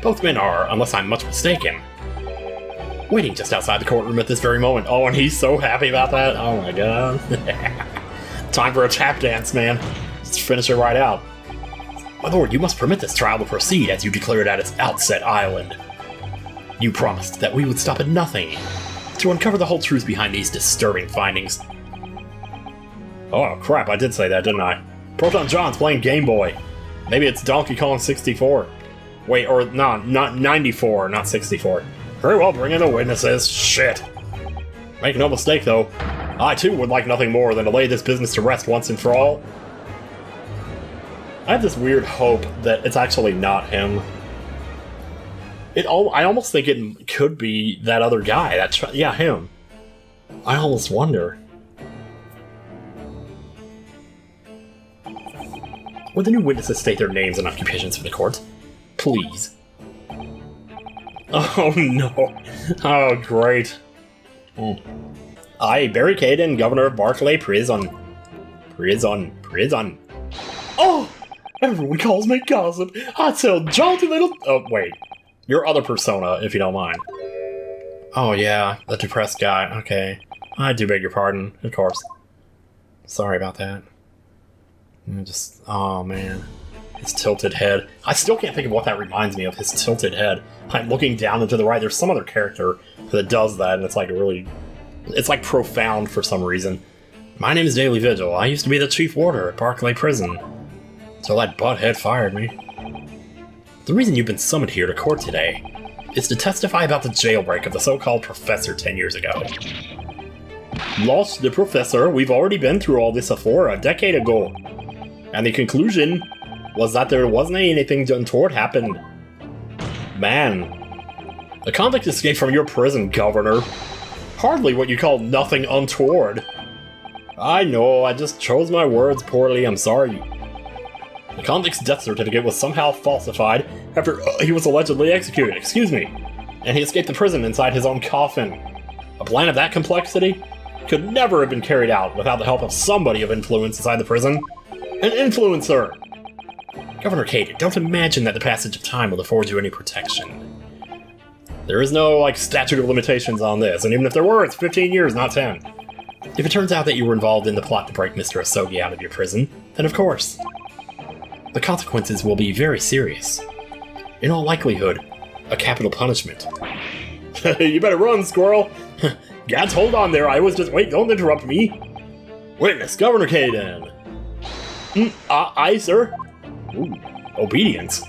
both men are, unless I'm much mistaken. Waiting just outside the courtroom at this very moment. Oh, and he's so happy about that. Oh my God. Time for a tap dance, man. Let's finish it right out. My lord, you must permit this trial to proceed as you declared at its outset island. You promised that we would stop at nothing to uncover the whole truth behind these disturbing findings. Oh crap, I did say that, didn't I? Proton John's playing Game Boy. Maybe it's Donkey Kong 64. Wait, or no, not 94, not 64. Very well, bring in the witnesses. Shit. Make no mistake, though. I, too, would like nothing more than to lay this business to rest once and for all. I have this weird hope that it's actually not him. I almost think it could be that other guy. Yeah, him. I almost wonder. Would the new witnesses state their names and occupations for the court? Please. Oh no. Oh, great. I, Barry Caden, Governor of Barclay Prison. Prison. Oh! Everyone calls me gossip. I tell jaunty little... Oh, wait. Your other persona, if you don't mind. Oh, yeah. The depressed guy. Okay. I do beg your pardon, of course. Sorry about that. Oh, man. His tilted head. I still can't think of what that reminds me of, his tilted head. I'm looking down and to the right. There's some other character that does that, and it's like really... It's like profound for some reason. My name is Daily Vigil. I used to be the chief warder at Barclay Prison. Till that butthead fired me. The reason you've been summoned here to court today is to testify about the jailbreak of the so-called professor 10 years ago. Lost the professor, we've already been through all this before a decade ago. And the conclusion was that there wasn't anything untoward happened. Man, the convict escaped from your prison, Governor. Hardly what you call nothing untoward. I know, I just chose my words poorly, I'm sorry. The convict's death certificate was somehow falsified after he was allegedly executed, excuse me, and he escaped the prison inside his own coffin. A plan of that complexity could never have been carried out without the help of somebody of influence inside the prison. An influencer! Governor Caden, don't imagine that the passage of time will afford you any protection. There is no, statute of limitations on this, and even if there were, it's 15 years, not 10. If it turns out that you were involved in the plot to break Mr. Asogi out of your prison, then of course. The consequences will be very serious. In all likelihood, a capital punishment. You better run, squirrel! Gats, hold on there, I was just... Wait, don't interrupt me! Witness, Governor Caden! Aye, sir? Ooh, obedience.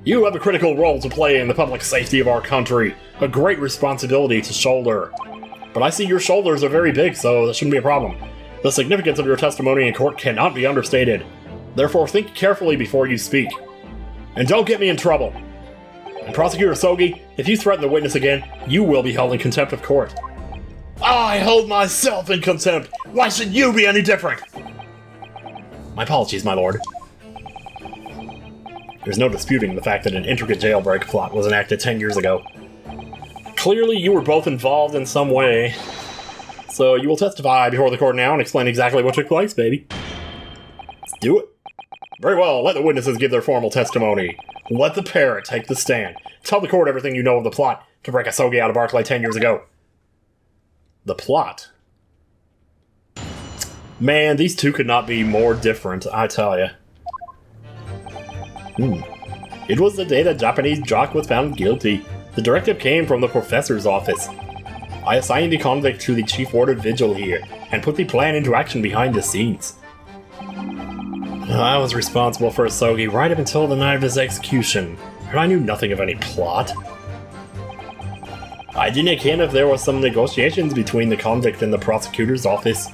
You have a critical role to play in the public safety of our country. A great responsibility to shoulder. But I see your shoulders are very big, so that shouldn't be a problem. The significance of your testimony in court cannot be understated. Therefore, think carefully before you speak. And don't get me in trouble. And Prosecutor Sogi, if you threaten the witness again, you will be held in contempt of court. I hold myself in contempt! Why should you be any different? My apologies, my lord. There's no disputing the fact that an intricate jailbreak plot was enacted 10 years ago. Clearly, you were both involved in some way. So you will testify before the court now and explain exactly what took place, baby. Let's do it. Very well, let the witnesses give their formal testimony. Let the parrot take the stand. Tell the court everything you know of the plot to break Asogi out of Barclay 10 years ago. The plot? Man, these two could not be more different, I tell ya. It was the day that Japanese jock was found guilty. The directive came from the professor's office. I assigned the convict to the Chief Ordered Vigil here, and put the plan into action behind the scenes. I was responsible for Asogi right up until the night of his execution, and I knew nothing of any plot. I didn't care if there was some negotiations between the convict and the prosecutor's office.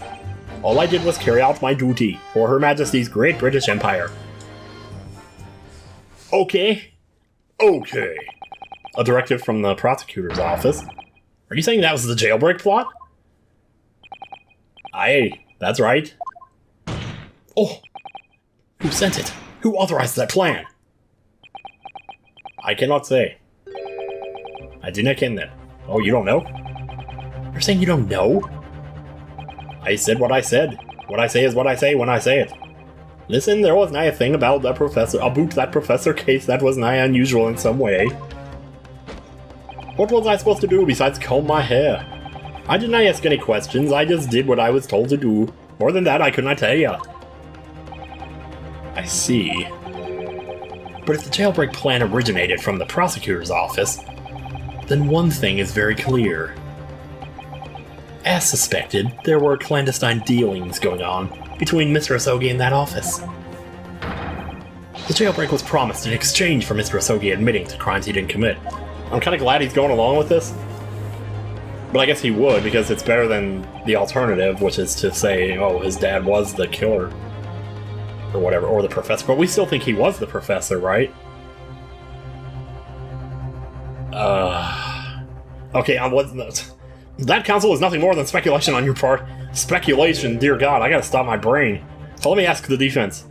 All I did was carry out my duty for Her Majesty's Great British Empire. Okay. A directive from the prosecutor's office? Are you saying that was the jailbreak plot? Aye, that's right. Oh! Who sent it? Who authorized that plan? I cannot say. I do not ken that. Oh, you don't know? You're saying you don't know? I said what I said. What I say is what I say when I say it. Listen, there was nigh a thing about that professor case that was nigh unusual in some way. What was I supposed to do besides comb my hair? I did not ask any questions, I just did what I was told to do. More than that, I could not tell ya. I see. But if the jailbreak plan originated from the prosecutor's office, then one thing is very clear. As suspected, there were clandestine dealings going on between Mr. Asogi and that office. The jailbreak was promised in exchange for Mr. Asogi admitting to crimes he didn't commit. I'm kind of glad he's going along with this. But I guess he would, because it's better than the alternative, which is to say, oh, his dad was the killer. Or whatever, or the professor. But we still think he was the professor, right? Okay, that counsel is nothing more than speculation on your part. Speculation, dear God, I gotta stop my brain. So let me ask the defense.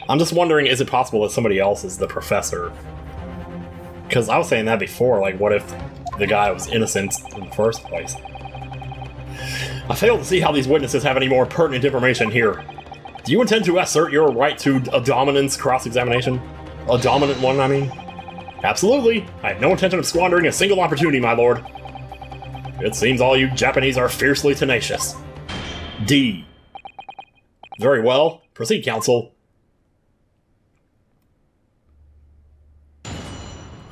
I'm just wondering, is it possible that somebody else is the professor? Because I was saying that before, like, what if the guy was innocent in the first place? I fail to see how these witnesses have any more pertinent information here. Do you intend to assert your right to a dominance cross-examination? A dominant one, I mean? Absolutely. I have no intention of squandering a single opportunity, my lord. It seems all you Japanese are fiercely tenacious. D. Very well. Proceed, counsel.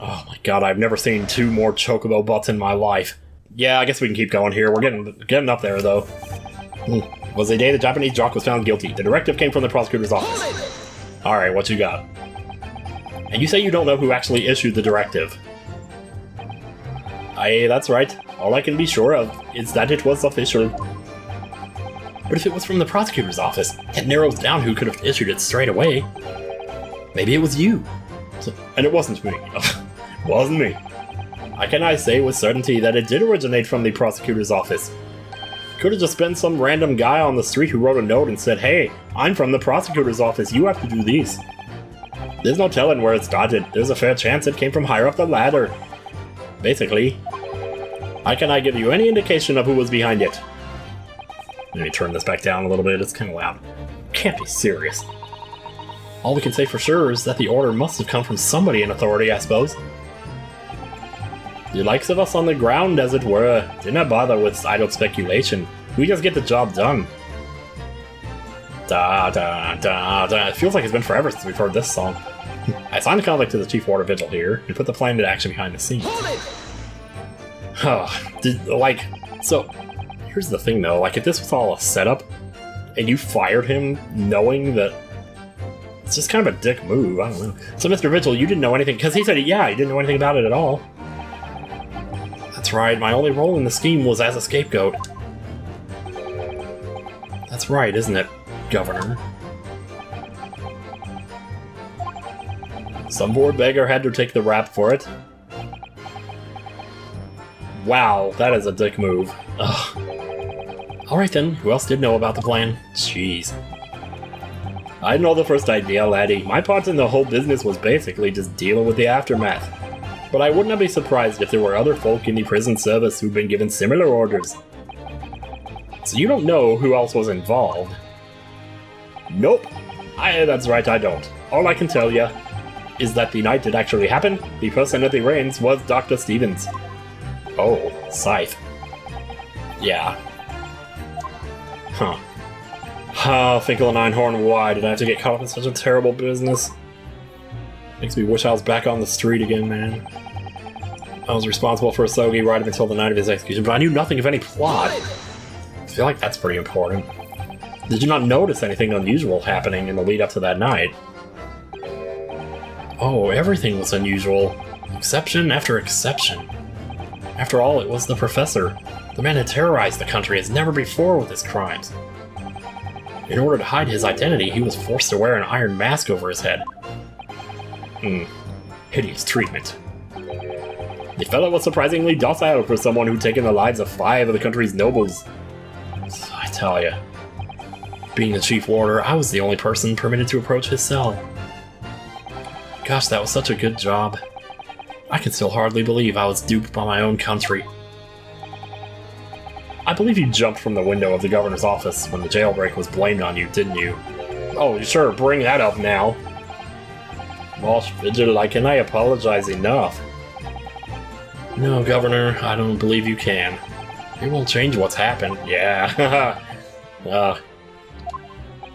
Oh my god, I've never seen two more chocobo butts in my life. Yeah, I guess we can keep going here. We're getting up there, though. Was the day the Japanese jock was found guilty. The directive came from the prosecutor's office. Alright, what you got? And you say you don't know who actually issued the directive. Aye, that's right. All I can be sure of is that it was official. But if it was from the prosecutor's office, it narrows down who could have issued it straight away. Maybe it was you. And it wasn't me. Wasn't me. I cannot say with certainty that it did originate from the prosecutor's office. Could have just been some random guy on the street who wrote a note and said, hey, I'm from the prosecutor's office, you have to do these. There's no telling where it started. There's a fair chance it came from higher up the ladder. Basically, I cannot give you any indication of who was behind it. Let me turn this back down a little bit, it's kind of loud. Can't be serious. All we can say for sure is that the order must have come from somebody in authority, I suppose. The likes of us on the ground, as it were, did not bother with idle speculation. We just get the job done. Da da da da. It feels like it's been forever since we've heard this song. I assigned the convict to the Chief Order Vigil here, and put the plan into action behind the scenes. So, here's the thing though, like if this was all a setup, and you fired him knowing that, it's just kind of a dick move, I don't know. So Mr. Vigil, you didn't know anything, because he said, yeah, he didn't know anything about it at all. That's right, my only role in the scheme was as a scapegoat. That's right, isn't it, Governor? Some poor beggar had to take the rap for it. Wow, that is a dick move. Ugh. Alright then, who else did know about the plan? Jeez. I had no the first idea, laddie. My part in the whole business was basically just dealing with the aftermath. But I would not be surprised if there were other folk in the prison service who'd been given similar orders. So you don't know who else was involved? Nope. That's right, I don't. All I can tell ya is that the night it actually happened, the person at the reins was Dr. Stevens. Oh, Scythe. Yeah. Huh. Ah, Finkel and Einhorn, why did I have to get caught up in such a terrible business? Makes me wish I was back on the street again, man. I was responsible for Asogi right up until the night of his execution, but I knew nothing of any plot. I feel like that's pretty important. Did you not notice anything unusual happening in the lead up to that night? Oh, everything was unusual. Exception after exception. After all, it was the professor. The man had terrorized the country as never before with his crimes. In order to hide his identity, he was forced to wear an iron mask over his head. Hideous treatment. The fellow was surprisingly docile for someone who'd taken the lives of 5 of the country's nobles. I tell ya. Being the chief warder, I was the only person permitted to approach his cell. Gosh, that was such a good job. I can still hardly believe I was duped by my own country. I believe you jumped from the window of the governor's office when the jailbreak was blamed on you, didn't you? Oh, sure, bring that up now. Boss Vigil, can I apologize enough? No, Governor, I don't believe you can. It won't change what's happened. Yeah.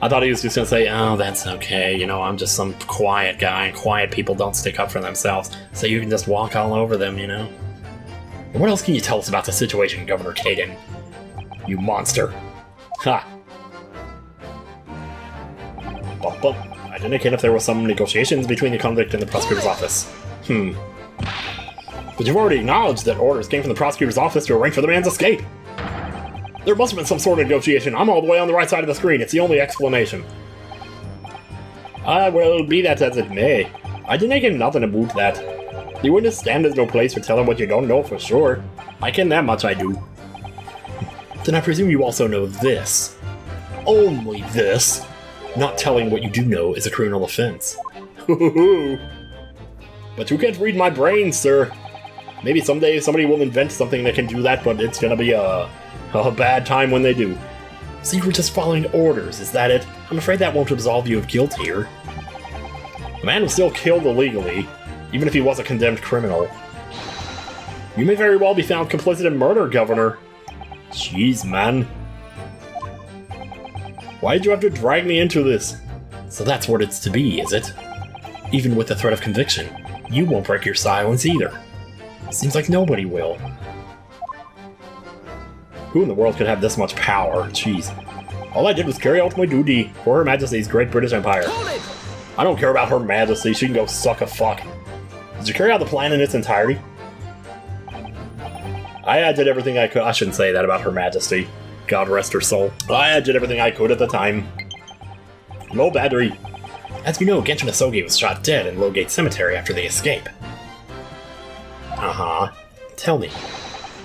I thought he was just gonna say, oh, that's okay, you know, I'm just some quiet guy, and quiet people don't stick up for themselves, so you can just walk all over them, you know? And what else can you tell us about the situation, Governor Caden? You monster. Ha! Bump bump. I'd indicate if there was some negotiations between the convict and the prosecutor's office. But you've already acknowledged that orders came from the prosecutor's office to arrange for the man's escape. There must have been some sort of negotiation. I'm all the way on the right side of the screen. It's the only explanation. Well, be that as it may. I didn't get nothing about that. The witness stand is no place for telling what you don't know for sure. I can that much I do. Then I presume you also know this. Only this. Not telling what you do know is a criminal offense. But you can't read my brain, sir. Maybe someday somebody will invent something that can do that, but it's gonna be a bad time when they do. So you were just following orders, is that it? I'm afraid that won't absolve you of guilt here. The man was still killed illegally, even if he was a condemned criminal. You may very well be found complicit in murder, Governor. Jeez, man. Why did you have to drag me into this? So that's what it's to be, is it? Even with the threat of conviction, you won't break your silence either. Seems like nobody will. Who in the world could have this much power? Jeez. All I did was carry out my duty for Her Majesty's Great British Empire. I don't care about Her Majesty, she can go suck a fuck. Did you carry out the plan in its entirety? I did everything I could. I shouldn't say that about Her Majesty. God rest her soul. I did everything I could at the time. No battery. As you know, Genshin Asogi was shot dead in Lowgate Cemetery after the escape. Uh-huh. Tell me,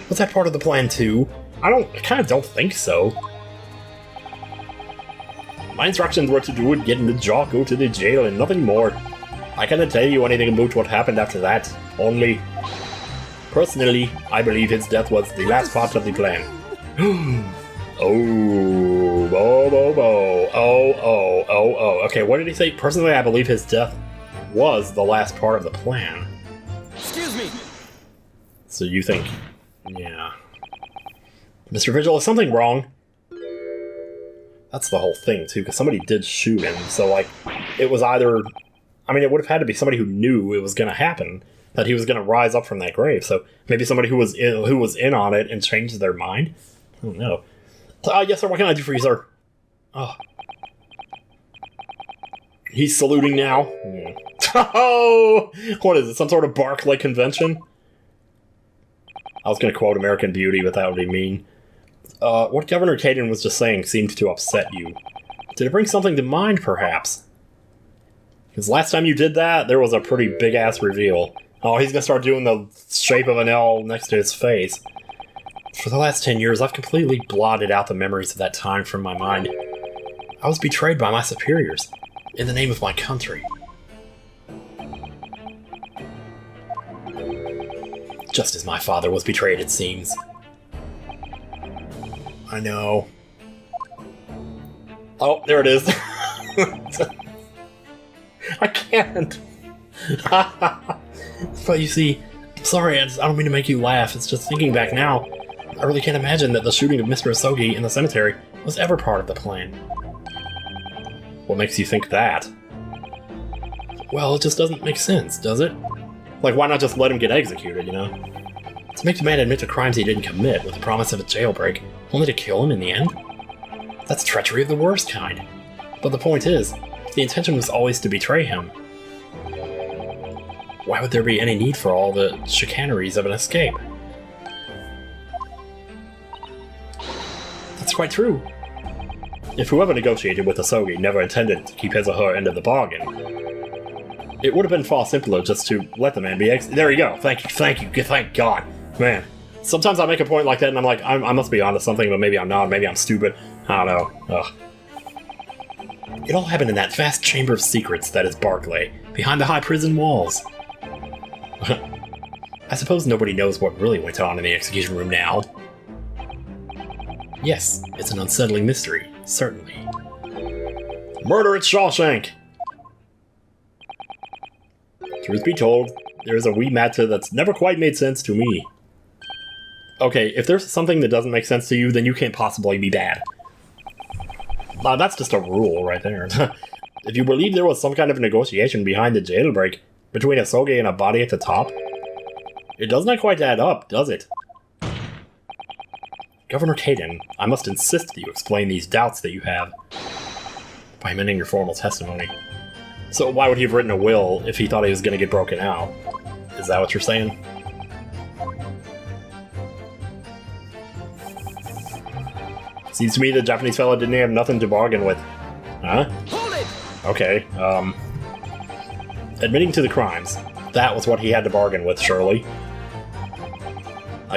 was that part of the plan too? I kind of don't think so. My instructions were to do it, get in the jaw, go to the jail, and nothing more. I cannot tell you anything about what happened after that, only... Personally, I believe his death was the last part of the plan. Oh. Okay, what did he say? Personally, I believe his death was the last part of the plan. Excuse me! So you think... Yeah. Mr. Vigil, is something wrong? That's the whole thing, too, because somebody did shoot him, so, like, it was either... I mean, it would have had to be somebody who knew it was going to happen, that he was going to rise up from that grave, so maybe somebody who was in on it and changed their mind? I don't know. Yes, sir, what can I do for you, sir? Oh. He's saluting now. Oh! What is it, some sort of Barclay convention? I was going to quote American Beauty, but that would be mean. What Governor Caden was just saying seemed to upset you. Did it bring something to mind, perhaps? Because last time you did that, there was a pretty big-ass reveal. Oh, he's going to start doing the shape of an L next to his face. For the last 10 years, I've completely blotted out the memories of that time from my mind. I was betrayed by my superiors, in the name of my country. Just as my father was betrayed, it seems. I know. Oh, there it is. I can't. But you see, sorry, I don't mean to make you laugh. It's just thinking back now, I really can't imagine that the shooting of Mr. Asogi in the cemetery was ever part of the plan. What makes you think that? Well, it just doesn't make sense, does it? Like, why not just let him get executed, you know? To make the man admit to crimes he didn't commit with the promise of a jailbreak, only to kill him in the end? That's treachery of the worst kind. But the point is, the intention was always to betray him. Why would there be any need for all the chicaneries of an escape? That's quite true. If whoever negotiated with Asogi never intended to keep his or her end of the bargain, it would have been far simpler just to let the man be there you go, thank you, thank God. Man, sometimes I make a point like that and I'm like, I must be onto something, but maybe I'm not, maybe I'm stupid, I don't know. Ugh. It all happened in that vast chamber of secrets that is Barclay, behind the high prison walls. I suppose nobody knows what really went on in the execution room now. Yes, it's an unsettling mystery, certainly. Murder at Shawshank! Truth be told, there's a wee matter that's never quite made sense to me. Okay, if there's something that doesn't make sense to you, then you can't possibly be bad. That's just a rule right there. If you believe there was some kind of negotiation behind the jailbreak between Asogi and a body at the top, it doesn't quite add up, does it? Governor Caden, I must insist that you explain these doubts that you have by amending your formal testimony. So why would he have written a will if he thought he was going to get broken out? Is that what you're saying? Seems to me the Japanese fella didn't have nothing to bargain with. Huh? Hold it! Okay, admitting to the crimes. That was what he had to bargain with, surely.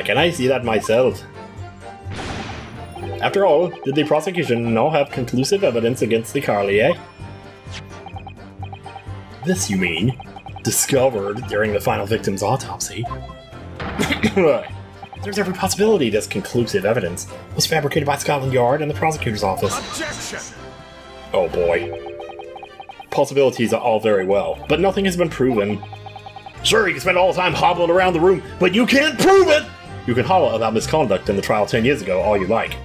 Can I see that myself? After all, did the prosecution not have conclusive evidence against the Carlier? This, you mean, discovered during the final victim's autopsy? There's every possibility this conclusive evidence was fabricated by Scotland Yard and the prosecutor's office. Objection! Oh boy. Possibilities are all very well, but nothing has been proven. Sure, you can spend all the time hobbling around the room, but you can't prove it! You can holler about misconduct in the trial 10 years ago all you like.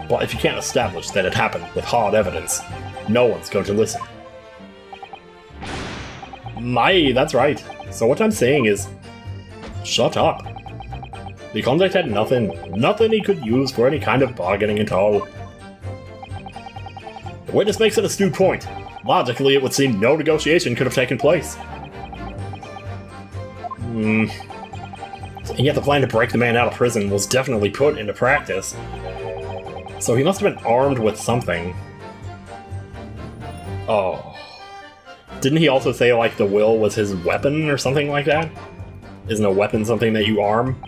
But if you can't establish that it happened with hard evidence, no one's going to listen. That's right. So what I'm saying is, shut up. The convict had nothing he could use for any kind of bargaining at all. The witness makes an astute point. Logically, it would seem no negotiation could have taken place. And yet the plan to break the man out of prison was definitely put into practice. So he must have been armed with something. Oh. Didn't he also say, like, the will was his weapon or something like that? Isn't a weapon something that you arm?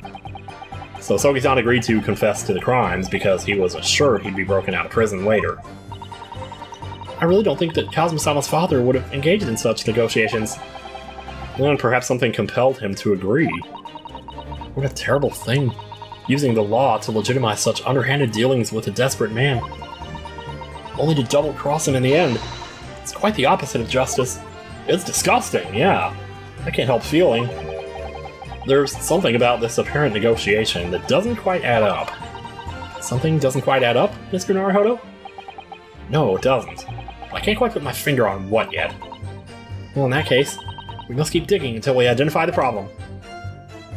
So Sogi-san agreed to confess to the crimes because he was assured he'd be broken out of prison later. I really don't think that Kazuma-sama's father would have engaged in such negotiations. And perhaps something compelled him to agree. What a terrible thing. Using the law to legitimize such underhanded dealings with a desperate man. Only to double-cross him in the end. It's quite the opposite of justice. It's disgusting, yeah. I can't help feeling. There's something about this apparent negotiation that doesn't quite add up. Something doesn't quite add up, Mr. Naruhodo? No, it doesn't. I can't quite put my finger on what yet. Well, in that case, we must keep digging until we identify the problem.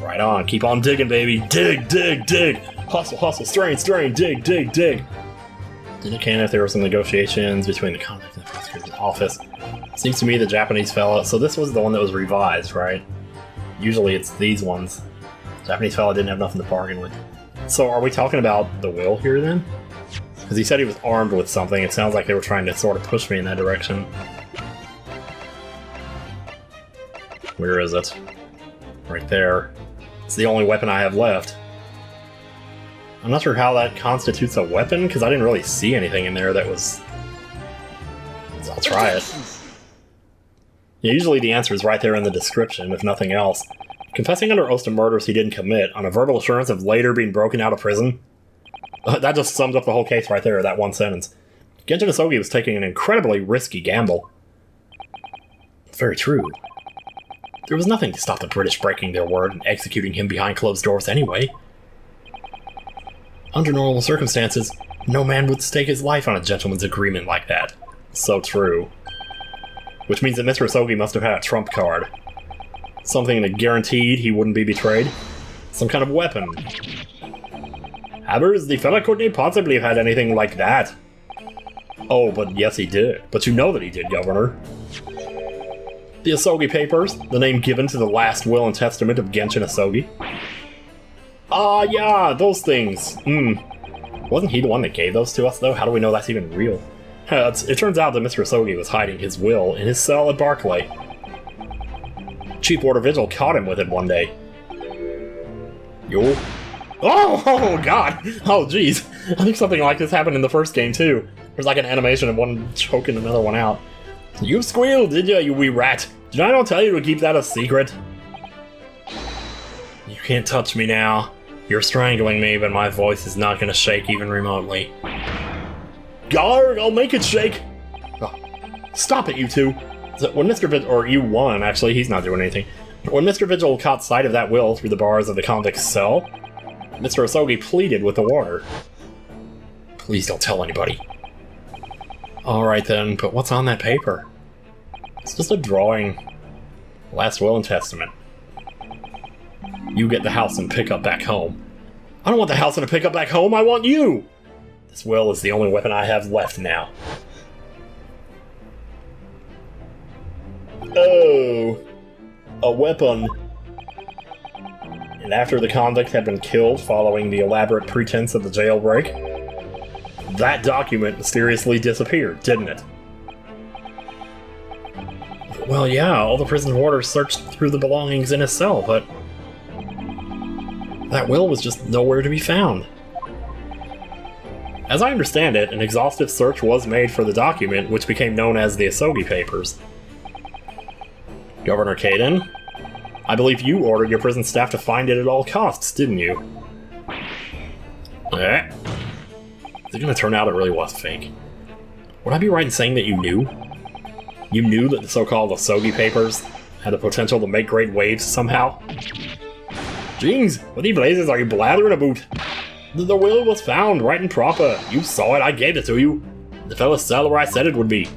Right on, keep on digging, baby. Dig, dig, dig! Hustle, hustle, strain, strain, dig, dig, dig! Didn't it can if there were some negotiations between the convict and the prosecutor's office. Seems to me the Japanese fella, so this was the one that was revised, right? Usually it's these ones. Japanese fella didn't have nothing to bargain with. So are we talking about the will here then? Because he said he was armed with something. It sounds like they were trying to sort of push me in that direction. Where is it? Right there. It's the only weapon I have left. I'm not sure how that constitutes a weapon, because I didn't really see anything in there that was... So I'll try it. Yeah, usually the answer is right there in the description, if nothing else. Confessing under oath to murders he didn't commit, on a verbal assurance of later being broken out of prison? That just sums up the whole case right there, that one sentence. Genjin Asogi was taking an incredibly risky gamble. Very true. There was nothing to stop the British breaking their word and executing him behind closed doors anyway. Under normal circumstances, no man would stake his life on a gentleman's agreement like that. So true. Which means that Mr. Asogi must have had a trump card. Something that guaranteed he wouldn't be betrayed. Some kind of weapon. Hammers, the fella couldn't possibly have had anything like that. Oh, but yes he did. But you know that he did, Governor. The Asogi Papers, the name given to the last will and testament of Genshin Asogi. Ah, yeah, those things. Wasn't he the one that gave those to us, though? How do we know that's even real? It turns out that Mr. Asogi was hiding his will in his cell at Barclay. Chief Warder Vigil caught him with it one day. Yo. Oh, God! Oh, jeez. I think something like this happened in the first game, too. There's like an animation of one choking another one out. You squealed, did you wee rat? Did I not tell you to keep that a secret? You can't touch me now. You're strangling me, but my voice is not gonna shake even remotely. Garg, I'll make it shake! Oh, stop it, you two! So when Mr. Vigil, or you one, actually, he's not doing anything. When Mr. Vigil caught sight of that will through the bars of the convict's cell, Mr. Asogi pleaded with the warder. Please don't tell anybody. Alright then, but what's on that paper? It's just a drawing. Last will and testament. You get the house and pick up back home. I don't want the house and a pickup back home, I want you! This will is the only weapon I have left now. Oh, a weapon. And after the convict had been killed following the elaborate pretense of the jailbreak, that document mysteriously disappeared, didn't it? Well, yeah, all the prison warders searched through the belongings in his cell, but that will was just nowhere to be found. As I understand it, an exhaustive search was made for the document, which became known as the Asogi Papers. Governor Kaden, I believe you ordered your prison staff to find it at all costs, didn't you? Eh? Is it gonna turn out it really was fake? Would I be right in saying that you knew? You knew that the so-called Asogi Papers had the potential to make great waves somehow? Jings, what the blazes are you blathering about? The will was found, right and proper. You saw it, I gave it to you. The fella's cell where I said it would be.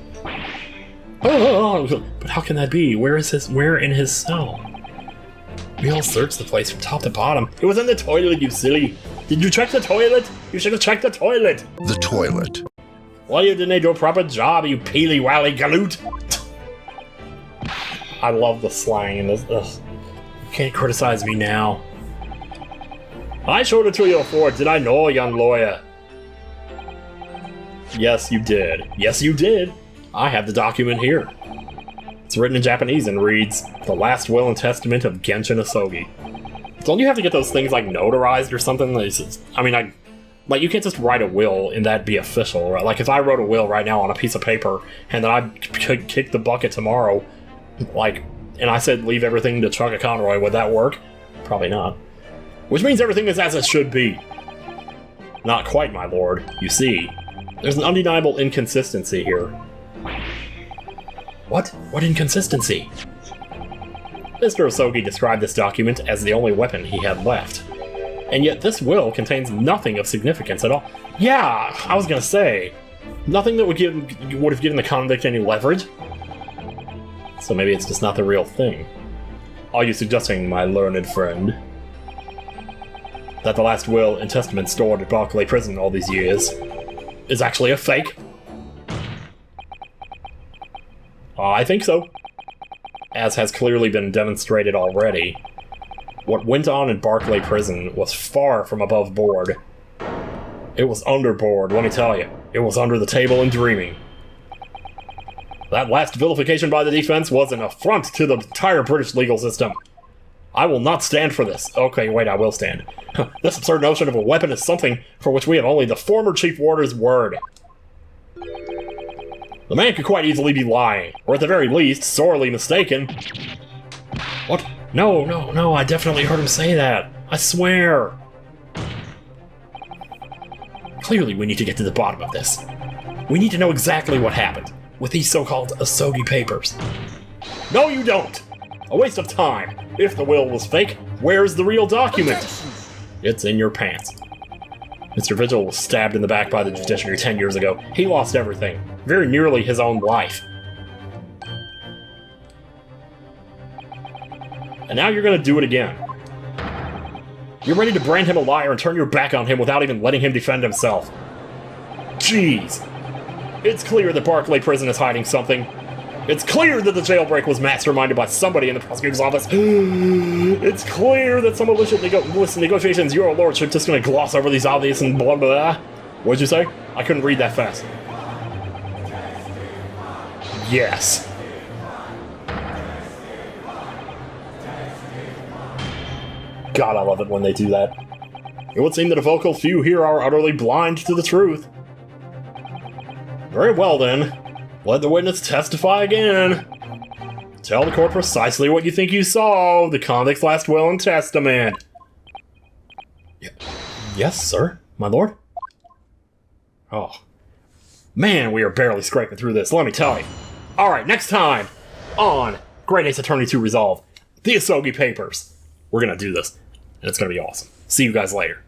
Oh, but how can that be? Where in his cell? We all searched the place from top to bottom. It was in the toilet, you silly. Did you check the toilet? You should have checked the toilet. The toilet. Well, you didn't do a proper job, you peely-wally galoot. I love the slang in this. Ugh. You can't criticize me now. I showed it to you before, did I know, young lawyer? Yes, you did. Yes, you did. I have the document here. It's written in Japanese and reads, The Last Will and Testament of Genshin Asogi. Don't you have to get those things, like, notarized or something? I mean, like, you can't just write a will and that be official, right? Like, if I wrote a will right now on a piece of paper, and then I could kick the bucket tomorrow, like, and I said leave everything to Chugga Conroy, would that work? Probably not. Which means everything is as it should be. Not quite, my lord. You see, there's an undeniable inconsistency here. What? What inconsistency? Mr. Asogi described this document as the only weapon he had left. And yet this will contains nothing of significance at all. Yeah, I was gonna say. Nothing that would have given the convict any leverage. So maybe it's just not the real thing. Are you suggesting, my learned friend, that the last will and testament stored at Barclay Prison all these years is actually a fake? I think so. As has clearly been demonstrated already, what went on in Barclay Prison was far from above board. It was under board, let me tell you. It was under the table and dreaming. That last vilification by the defense was an affront to the entire British legal system. I will not stand for this. Okay, wait, I will stand. This absurd notion of a weapon is something for which we have only the former Chief Warder's word. The man could quite easily be lying, or at the very least, sorely mistaken. What? No, I definitely heard him say that. I swear. Clearly, we need to get to the bottom of this. We need to know exactly what happened with these so-called Asogi Papers. No, you don't! A waste of time. If the will was fake, where's the real document? It's in your pants. Mr. Vigil was stabbed in the back by the judiciary 10 years ago. He lost everything. Very nearly his own life. And now you're gonna do it again. You're ready to brand him a liar and turn your back on him without even letting him defend himself. Jeez. It's clear that Barclay Prison is hiding something. It's clear that the jailbreak was masterminded by somebody in the prosecutor's office. It's clear that some malicious negotiations, your lordship, just gonna gloss over these obvious and blah blah blah. What'd you say? I couldn't read that fast. Yes. God, I love it when they do that. It would seem that a vocal few here are utterly blind to the truth. Very well then. Let the witness testify again. Tell the court precisely what you think you saw, the convict's last will and testament. Yes, sir, my lord. Oh. Man, we are barely scraping through this, let me tell you. Alright, next time on Great Ace Attorney 2 Resolve, the Asogi Papers. We're gonna do this, and it's gonna be awesome. See you guys later.